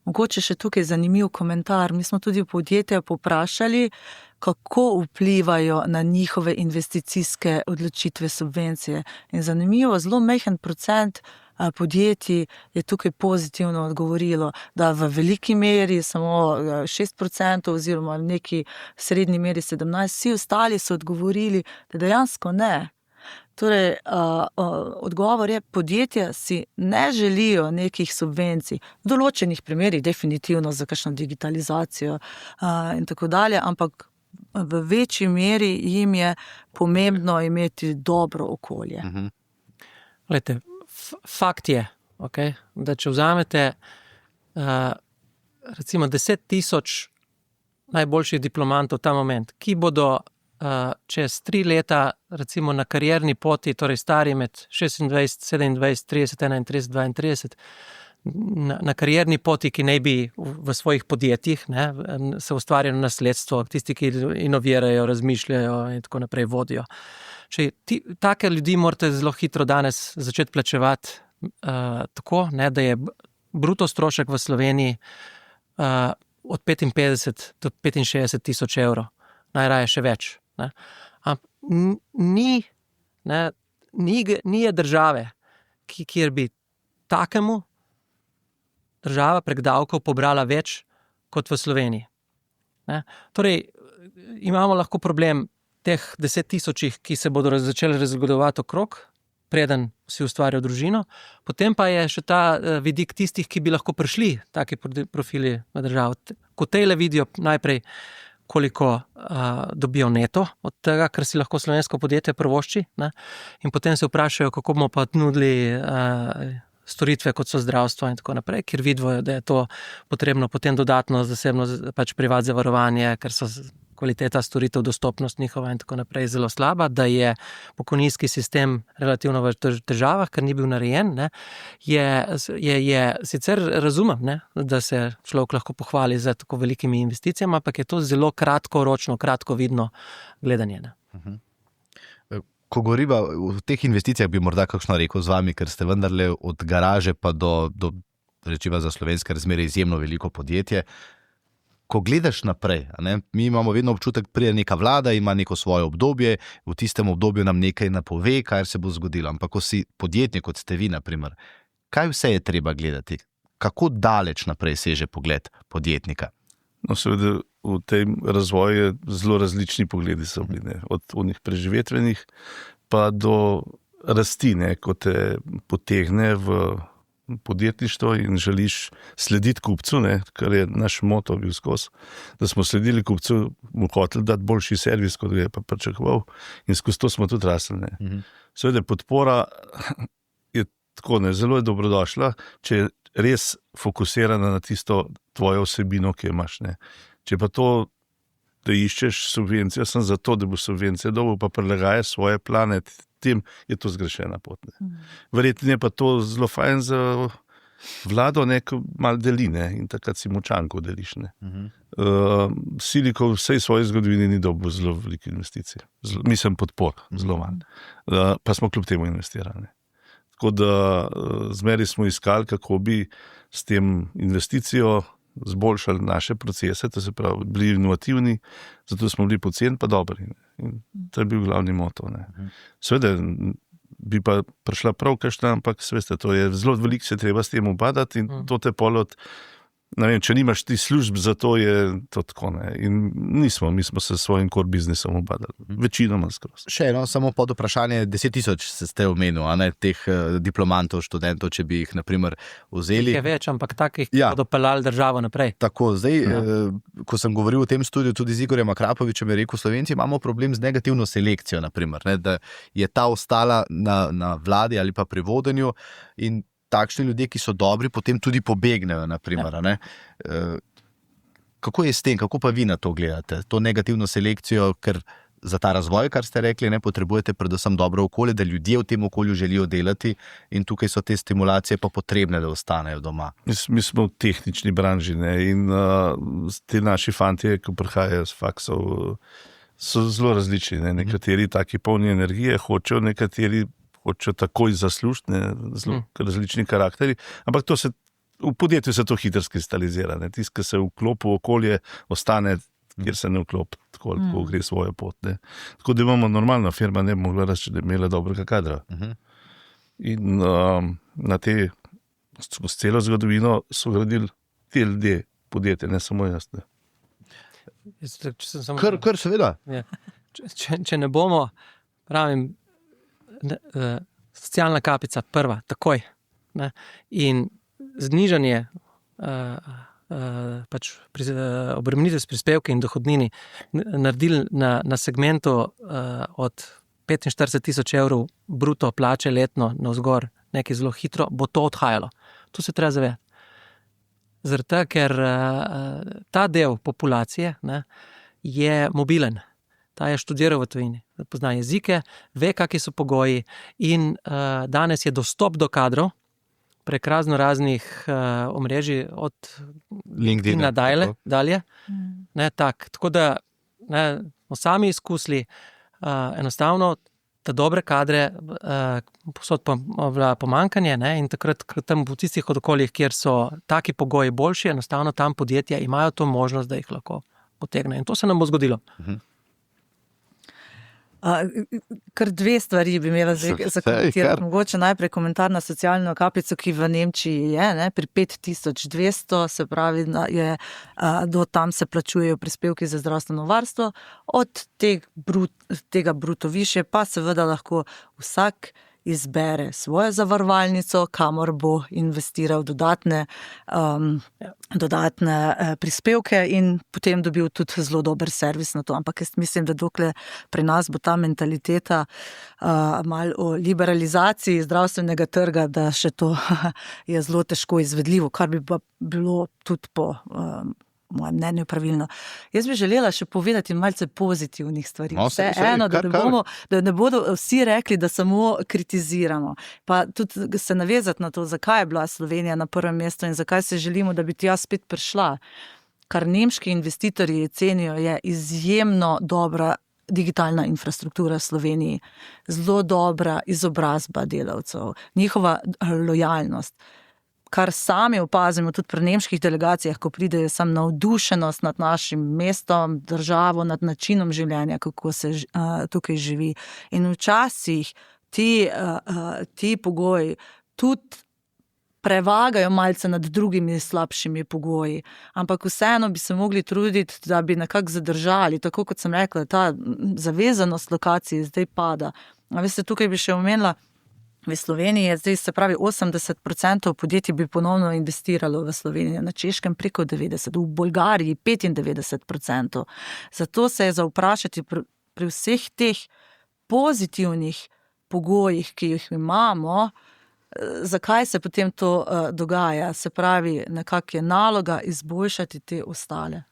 Speaker 2: Mogoče še tukaj zanimiv komentar. Mi smo tudi podjetja povprašali, kako vplivajo na njihove investicijske odločitve, subvencije. In zanimivo, zelo majhen procent podjetij je tukaj pozitivno odgovorilo, da v veliki meri samo 6% oziroma v neki srednji meri 17%, vsi ostali so odgovorili, da dejansko ne. Torej, odgovor je, podjetja si ne želijo nekih subvencij, v določenih primerih definitivno za kakšno digitalizacijo in tako dalje, ampak v večji meri jim je pomembno imeti dobro okolje.
Speaker 4: Glejte, fakt je, okay, da če vzamete recimo 10,000 najboljših diplomantov ta moment, ki bodo čez 3 leta recimo na karierni poti, torej stari med 26, 27, 30, 31, 32, na karierni poti, ki naj bi v svojih podjetjih se ustvarjalo nasledstvo, tisti, ki inovirajo, razmišljajo in tako naprej vodijo. Take ljudi morate zelo hitro danes začeti plačevati tako, da je bruto strošek v Sloveniji od 55 do 65 tisoč evrov, najraje še več. Ni je države, kjer bi takemu država prek davkov pobrala več kot v Sloveniji. Torej, imamo lahko problem teh 10,000, ki se bodo začeli razgledovati okrog, preden si ustvarijo družino, potem pa je še ta vidik tistih, ki bi lahko prišli taki profili v državo. Ko tejle vidijo najprej, koliko dobijo neto od tega, kar si lahko slovensko podjetje privošči, in potem se vprašajo, kako bomo pa nudili storitve, kot so zdravstvo in tako naprej, ker vidijo, da je to potrebno potem dodatno zasebno privat zavarovanje, ker so kvaliteta storitev, dostopnost njihova in tako naprej zelo slaba, da je pokojninski sistem relativno v težavah, ker ni bil narejen, je sicer razumem, da se človek lahko pohvali za tako velikimi investicijami, ampak je to zelo kratkoročno, kratkovidno gledanje.
Speaker 1: Ko govoriva o teh investicijah, bi morda kakšno rekel z vami, ker ste vendarle od garaže pa do rečiva za slovenske razmere izjemno veliko podjetje. Ko gledaš naprej, mi imamo vedno občutek, prije neka vlada, ima neko svoje obdobje, v tistem obdobju nam nekaj napove, kaj se bo zgodilo. Ampak ko si podjetnik, kot ste vi, naprimer, kaj vse je treba gledati? Kako daleč naprej seže pogled podjetnika?
Speaker 3: No, seveda v tem razvoju je zelo različni pogledi so bili, ne? Od onih preživetvenih pa do rasti, ne? Ko te potegne v podjetništvo in želiš slediti kupcu, ne? Kar je naš moto bil skozi, da smo sledili kupcu, mu hoteli dati boljši servis, kot ga je pa pričakoval, in skozi to smo tudi rasli. Seveda podpora je tako, ne? Zelo je dobrodošla, če je res fokusirana na tisto tvojo vsebino, ki jo imaš. Ne? Če pa to, da iščeš subvencijo, sem zato, da bo subvencija dobil, pa prilagajaš svoje plane, tem je to zgrešena pot. Verjetno je pa to zelo fajn za vlado, ko malo deli, ne? In takrat si močan, ko deliš. Silikon v vsej svoji zgodovini ni dobil zelo velike investicije. Mislim podpor, zelo manj. Pa smo kljub temu investirali. Tako da zmeraj smo iskali, kako bi s tem investicijo zboljšali naše procese, to se pravi, bili inovativni, zato smo bili poceni pa dobri. In to je bil glavni moto. Seveda bi pa prišla prav kakšna, ampak sveste, to je zelo veliko, se treba s tem ubadati in to te polot. Ne vem, če nimaš ti služb, zato je to tako. Ne? In mi smo se s svojim core biznisom ubadali. Večinoma skroz.
Speaker 1: Še eno samo pod vprašanje, 10,000 ste omenil, a ne, teh diplomantov, študentov, če bi jih naprimer vzeli.
Speaker 4: Je več, ampak takih, ki bodo peljali državo naprej.
Speaker 1: Tako, zdaj, ko sem govoril v tem studiu tudi z Igorjem Akrapovičem, je rekel, Slovenci imamo problem z negativno selekcijo, naprimer, ne, da je ta ostala na vladi ali pa pri vodenju in takšni ljudje, ki so dobri, potem tudi pobegnejo, naprimer, ne. Kako je s tem, kako pa vi na to gledate? To negativno selekcijo, ker za ta razvoj, kar ste rekli, ne, potrebujete predvsem dobro okolje, da ljudje v tem okolju želijo delati in tukaj so te stimulacije pa potrebne, da ostanejo doma.
Speaker 3: Mi smo v tehnični branži, ne, in ti naši fantje, ki prihajajo z faksov, so zelo različni. Ne. Nekateri taki polni energije hočejo, nekateri hočejo takoj zaslužiti, zelo različni karakteri, ampak to v podjetju se to hitro skristalizira. Tisti, ki se vklopi v okolje, ostane, kjer se ne vklopi, tako gre svojo pot. Ne. Tako da imamo normalna firma, ne bi mogla reči, da je imela dobrega kadra. In na te, skozi celo zgodovino so gradili te ljudje podjetje, ne samo jaz. Ne.
Speaker 1: Kar seveda.
Speaker 4: Ja. Če ne bomo, pravim, socialna kapica prva, takoj. Ne? In znižanje obremenitev s prispevki in dohodnini naredili na segmentu od 45,000 evrov bruto plače letno navzgor nekaj zelo hitro, bo to odhajalo. To se treba zavedati. Zaradi tega, ker ta del populacije, ne, je mobilen. Ta je študiral v tujini, pozna jezike, ve, kakšni so pogoji in danes je dostop do kadrov prek raznih omrežij od LinkedIn dalje. Ne, tako da smo sami izkusili enostavno, da dobre kadre posod pomanjkanje, ne, in takrat tam v tistih okoljih, kjer so taki pogoji boljši, enostavno tam podjetja imajo to možnost, da jih lahko potegnejo. In to se nam bo zgodilo.
Speaker 2: Kar dve stvari bi imela za komentirati. Mogoče najprej komentar na socialno kapico, ki v Nemčiji je, ne, pri 5,200, se pravi, do tam se plačujejo prispevki za zdravstveno varstvo, od tega bruto više pa seveda lahko vsak izbere svojo zavarovalnico, kamor bo investiral dodatne prispevke in potem dobil tudi zelo dober servis na to. Ampak jaz mislim, da dokler pri nas bo ta mentaliteta malo o liberalizaciji zdravstvenega trga, da še to je zelo težko izvedljivo, kar bi pa bilo tudi po mojem mnenju pravilno. Jaz bi želela še povedati malce pozitivnih stvari. Da ne bodo vsi rekli, da samo kritiziramo. Pa tudi se navezati na to, zakaj je bila Slovenija na prvem mestu in zakaj se želimo, da bi tja spet prišla. Kar nemški investitorji cenijo, je izjemno dobra digitalna infrastruktura v Sloveniji, zelo dobra izobrazba delavcev, njihova lojalnost. Kar sami opazimo tudi pri nemških delegacijah, ko pridejo sem navdušenost nad našim mestom, državo, nad načinom življenja, kako se tukaj živi. In včasih ti pogoji tudi prevagajo malce nad drugimi slabšimi pogoji. Ampak vseeno bi se mogli truditi, da bi nekako zadržali, tako kot sem rekla, ta zavezanost lokaciji zdaj pada. A veste, tukaj bi še omenila, v Sloveniji je zdaj, se pravi, 80% podjetij bi ponovno investiralo v Slovenijo, na Češkem preko 90%, v Bolgariji 95%. Zato se je za vprašati pri vseh teh pozitivnih pogojih, ki jih imamo, zakaj se potem to dogaja. Se pravi, nekako je naloga izboljšati te ostale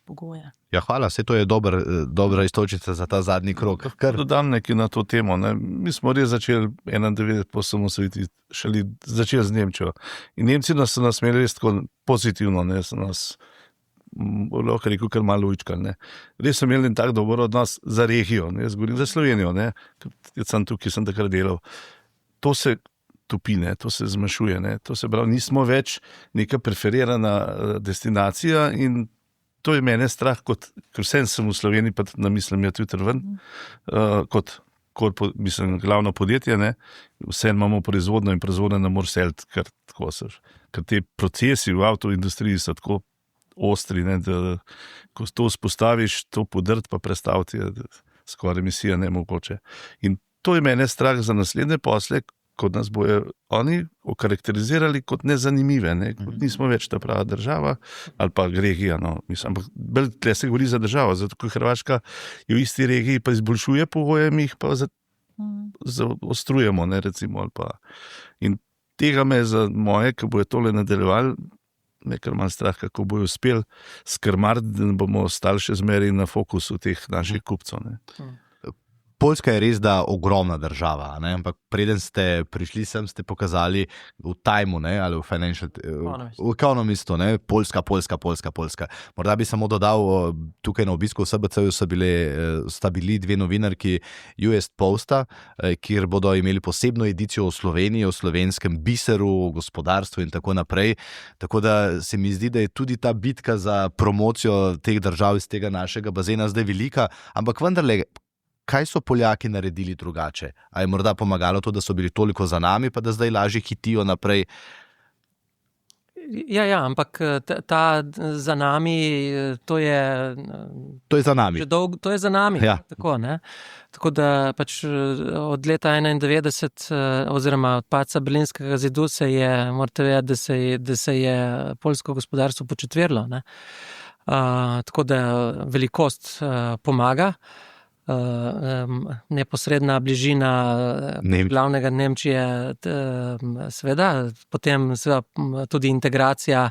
Speaker 2: pogoje.
Speaker 1: Ja, hvala, se to je dobra istočica za ta zadnji krog.
Speaker 3: Dodam nekaj na to temo. Ne. Mi smo res začeli 91 po osamosvojitvi, začeli z Nemčijo. In Nemci so nas imeli res tako pozitivno, ne, so nas lahko rekel kar malo učkali. Res so imeli tak dober odnos za regijo, ne, za Slovenijo, ne, sem tukaj, sem takrat delal. To se topi, ne, to se zmanjšuje, ne, to se pravi, nismo več neka preferirana destinacija in to je mene strah, ker vsem sem v Sloveniji, pa mislim, je Twitter ven, kot glavno podjetje, ne, vsem imamo proizvodno in proizvodno ne more seliti, ker te procesi v avtoindustriji so tako ostri, ne, da ko to vzpostaviš, to podrt pa prestaviti je skoraj misija nemogoče. In to je mene strah za naslednje posle, kot nas bojo oni okarakterizirali kot nezanimive, ne? Kot nismo več ta prava država ali pa regija, no, mislim, ampak bolj tle se govori za državo, zato ko Hrvaška je v isti regiji pa izboljšuje pogoje, mi jih pa zaostrujemo, ne, recimo, ali pa. In tega me za moje, ki bojo tole nadaljevali, nekaj manj strah, kako bojo uspeli skrmariti, da bomo ostali še zmeraj na fokusu teh naših kupcev, ne.
Speaker 1: Poljska je res da ogromna država, ne? Ampak preden ste prišli sem, ste pokazali v Timeu, ne? Ali v Economistu, ne? Poljska. Morda bi samo dodal, tukaj na obisku v SBC-ju sta bili dve novinarki US Posta, kjer bodo imeli posebno edicijo o Sloveniji, o slovenskem biseru, o gospodarstvu in tako naprej. Tako da se mi zdi, da je tudi ta bitka za promocijo teh držav iz tega našega bazena zdaj velika, ampak vendarle, kaj so Poljaki naredili drugače? A je morda pomagalo to, da so bili toliko za nami, pa da zdaj lažje hitijo naprej?
Speaker 4: Ja, ampak ta za nami, to je
Speaker 1: za nami.
Speaker 4: To je za nami.
Speaker 1: Ja.
Speaker 4: Tako da pač od leta 1991 oziroma od padca Berlinskega zidu se je, morate vedeti, da se je poljsko gospodarstvo početverilo, ne. Tako da velikost pomaga. Neposredna bližina glavnega Nemčije, seveda, potem seveda tudi integracija,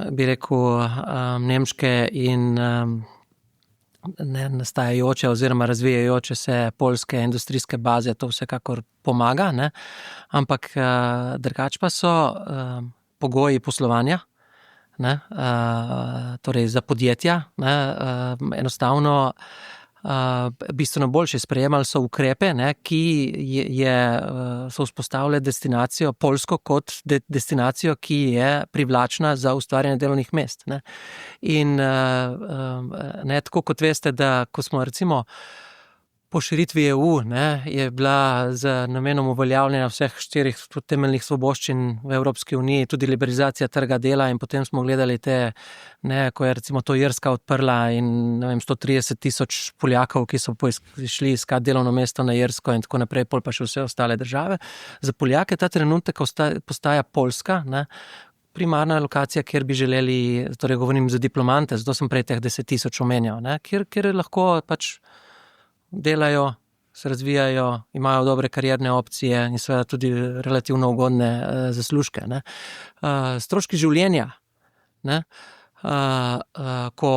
Speaker 4: bi rekel, nemške in nastajajoče oziroma razvijajoče se poljske industrijske baze, to vsekakor pomaga, ne? Ampak drugače pa so pogoji poslovanja, ne? Torej za podjetja, ne? Enostavno bistveno boljše sprejemali so ukrepe, ne, ki so vzpostavile destinacijo Poljsko kot destinacijo, ki je privlačna za ustvarjanje delovnih mest, ne. In ne, tako kot veste, da ko smo recimo po širitvi EU, ne, je bila z namenom uveljavljanja vseh 4 temeljnih svoboščin v Evropski uniji tudi liberalizacija trga dela in potem smo gledali ne, ko je recimo to Irska odprla in ne vem, 130,000 Poljakov, ki so šli iskati delovno mesto na Irsko in tako naprej, pol pa še vse ostale države. Za Poljake ta trenutek postaja Poljska, ne, primarna lokacija, kjer bi želeli, torej govorim za diplomante, zato sem prej teh 10,000 omenjal, ne, kjer lahko pač delajo, se razvijajo, imajo dobre karierne opcije in seveda tudi relativno ugodne zaslužke, ne. Stroški življenja, ne, ko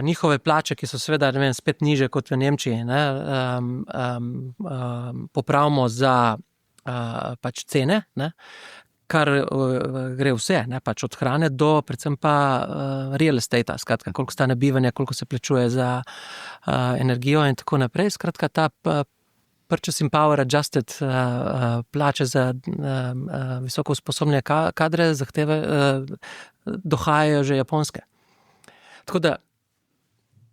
Speaker 4: njihove plače, ki so seveda, ne vem, spet niže kot v Nemčiji, ne, popravimo za pač cene, ne, kar gre vse, ne, pač od hrane do predvsem pa real estate, skratka, koliko stane bivanje, koliko se plačuje za energijo in tako naprej. Skratka, ta purchasing power adjusted plače za visoko usposobljene kadre zahteve dohajajo že japonske. Tako da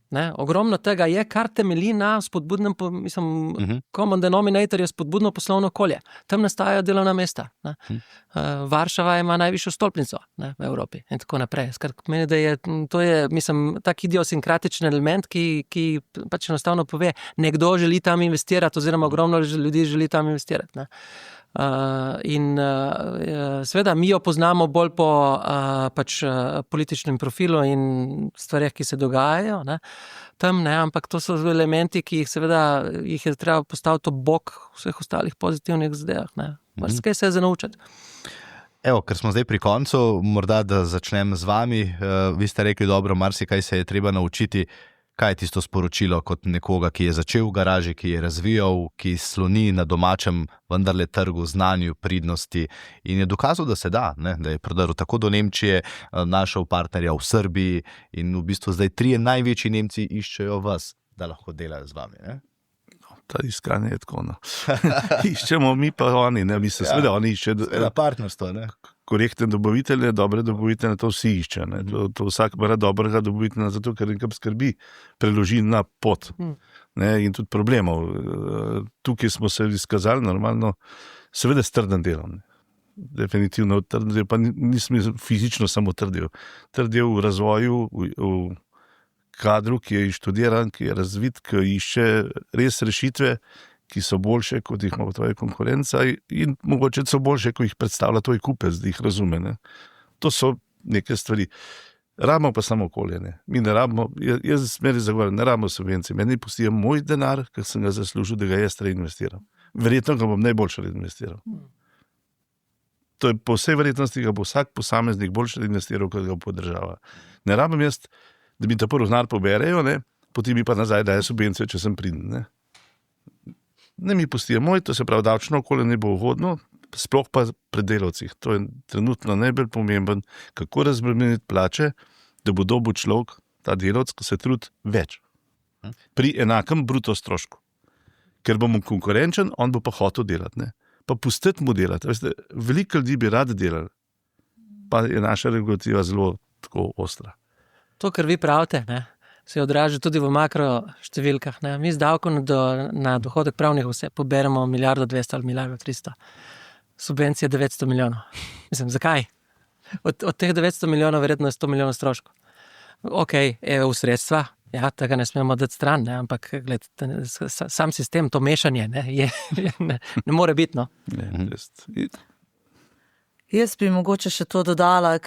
Speaker 4: Ne? Ogromno tega je, kar temelji na spodbudnem, common denominator je spodbudno poslovno okolje. Tam nastajajo delovna mesta. Ne? Varšava ima najvišjo stolpnico, ne, v Evropi in tako naprej. Meni, da to je, tak idiosinkratičen element, ki pač enostavno pove, nekdo želi tam investirati oziroma ogromno ljudi želi tam investirati. Ne? Seveda mi jo poznamo bolj po političnem profilu in stvarih, ki se dogajajo, ne, tam, ne, ampak to so elementi, ki jih je treba postaviti ob bok vseh ostalih pozitivnih zadevah, ne. Marsikaj se je za naučiti.
Speaker 1: Evo, ker smo zdaj pri koncu, morda da začnem z vami. Vi ste rekli, dobro, marsikaj se je treba naučiti. Kaj je tisto sporočilo kot nekoga, ki je začel v garaži, ki je razvijal, ki sloni na domačem vendarle trgu, znanju, pridnosti in je dokazal, da se da, ne? Da je prodal tako do Nemčije, našel partnerja v Srbiji in v bistvu zdaj 3 največji Nemci iščejo vas, da lahko delajo z vami. Ne?
Speaker 3: Ta iskanje je tako. No. Iščemo mi pa oni, ne? Mi se seveda oni iščejo.
Speaker 1: Partnerstvo, ne?
Speaker 3: Korektne dobavitelje, dobre dobavitelje, to vsi išče. To vsak mora dobrega dobavitelja, zato ker nekaj skrbi, preloži na pot. Ne, in tudi problemov. Tukaj smo se izkazali normalno, seveda s trdim delom. Definitivno trdim delom, pa nismo fizično samo trdim. Trdim v razvoju, v kadru, ki je študiran, ki je razvit, ki išče res rešitve, ki so boljše, kot jih ima tvoja konkurenca in mogoče so boljše, kot jih predstavlja tvoj kupec, da jih razume. Ne. To so neke stvari. Rabimo pa samo okolje. Ne. Mi ne rabimo, jaz smeri zagovarjam, ne rabimo subvencij. Meni pustijo moj denar, ker sem ga zaslužil, da ga jaz reinvestiram. Verjetno ga bom najboljše reinvestiral. To je po vsej verjetnosti, ga bo vsak posameznik boljše reinvestiral, kot ga bo država. Ne rabim jaz, da mi ta prvi denar poberejo, ne, potem mi pa nazaj daje subvencije, če sem priden. Ne mi pustijo moj, to se pravi, davčno okolje ne bo ugodno, sploh pa pri delavcih. To je trenutno najbolj pomemben, kako razbremeniti plače, da bo dobil človek, ta delavec, ko se trudi več. Pri enakem bruto strošku. Ker bomo konkurenčen, on bo pa hotel delati. Ne? Pa pustiti mu delati. Veste, veliko ljudi bi radi delali, pa je naša regulativa zelo tako ostra.
Speaker 4: To, kar vi pravite, ne? Se odraža tudi v makro številkah. Ne? Mi z davkom na dohodek pravnih oseb poberemo 1,2 milijarde ali 1,3 milijarde. Subvencije 900 milijonov. Zakaj? Od teh 900 milijonov verjetno je 100 milijonov stroškov. Ok, EU sredstva, ja, tega ne smemo dati stran, ne? Ampak gled, sam sistem, to mešanje, ne more biti. No?
Speaker 2: Jaz bi mogoče še to dodala,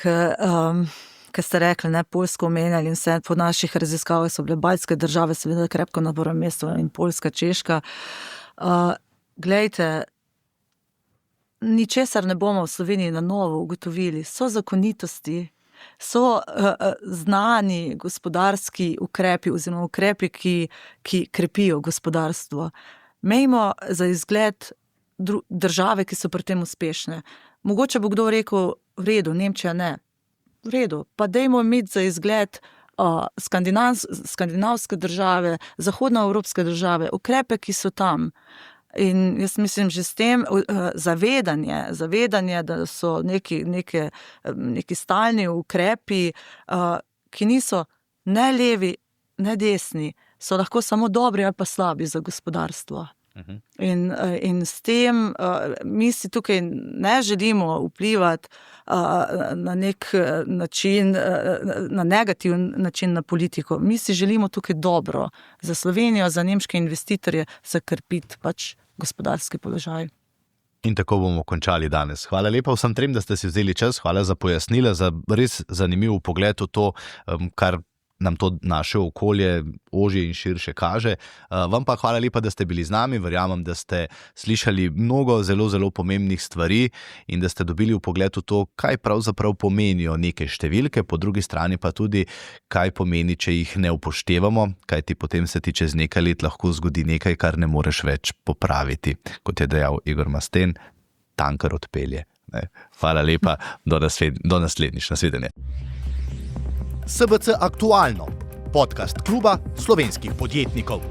Speaker 2: ker ste rekli, ne, Poljsko omenjali in vse po naših raziskavah so bile baltske države seveda krepko na prvem mestu in Poljska, Češka. Glejte, ničesar ne bomo v Sloveniji na novo ugotovili. So zakonitosti, so znani gospodarski ukrepi oziroma ukrepi, ki krepijo gospodarstvo. Imejmo za izgled države, ki so pri tem uspešne. Mogoče bo kdo rekel, v redu, Nemčija ne. V redu, pa dajmo imeti za izgled skandinavske države, zahodnoevropske države, ukrepe, ki so tam. In jaz mislim, že s tem zavedanje, da so neki stalni ukrepi, ki niso ne levi, ne desni, so lahko samo dobri ali pa slabi za gospodarstvo. In s tem mi si tukaj ne želimo vplivati na nek način, na negativen način na politiko. Mi si želimo tukaj dobro za Slovenijo, za nemške investitorje, zakrpiti pač gospodarski položaj.
Speaker 1: In tako bomo končali danes. Hvala lepa vsem trem, da ste si vzeli čas, hvala za pojasnila, za res zanimiv pogled v to, kar nam to naše okolje ožje in širše kaže. Vam pa hvala lepa, da ste bili z nami. Verjamem, da ste slišali mnogo zelo, zelo pomembnih stvari in da ste dobili vpogled v to, kaj pravzaprav pomenijo neke številke, po drugi strani pa tudi, kaj pomeni, če jih ne upoštevamo, kajti potem se ti čez nekaj let lahko zgodi nekaj, kar ne moreš več popraviti. Kot je dejal Igor Masten, tanker odpelje. Hvala lepa, do naslednjič. Nasvidenje. SBC Aktualno, podcast kluba slovenskih podjetnikov.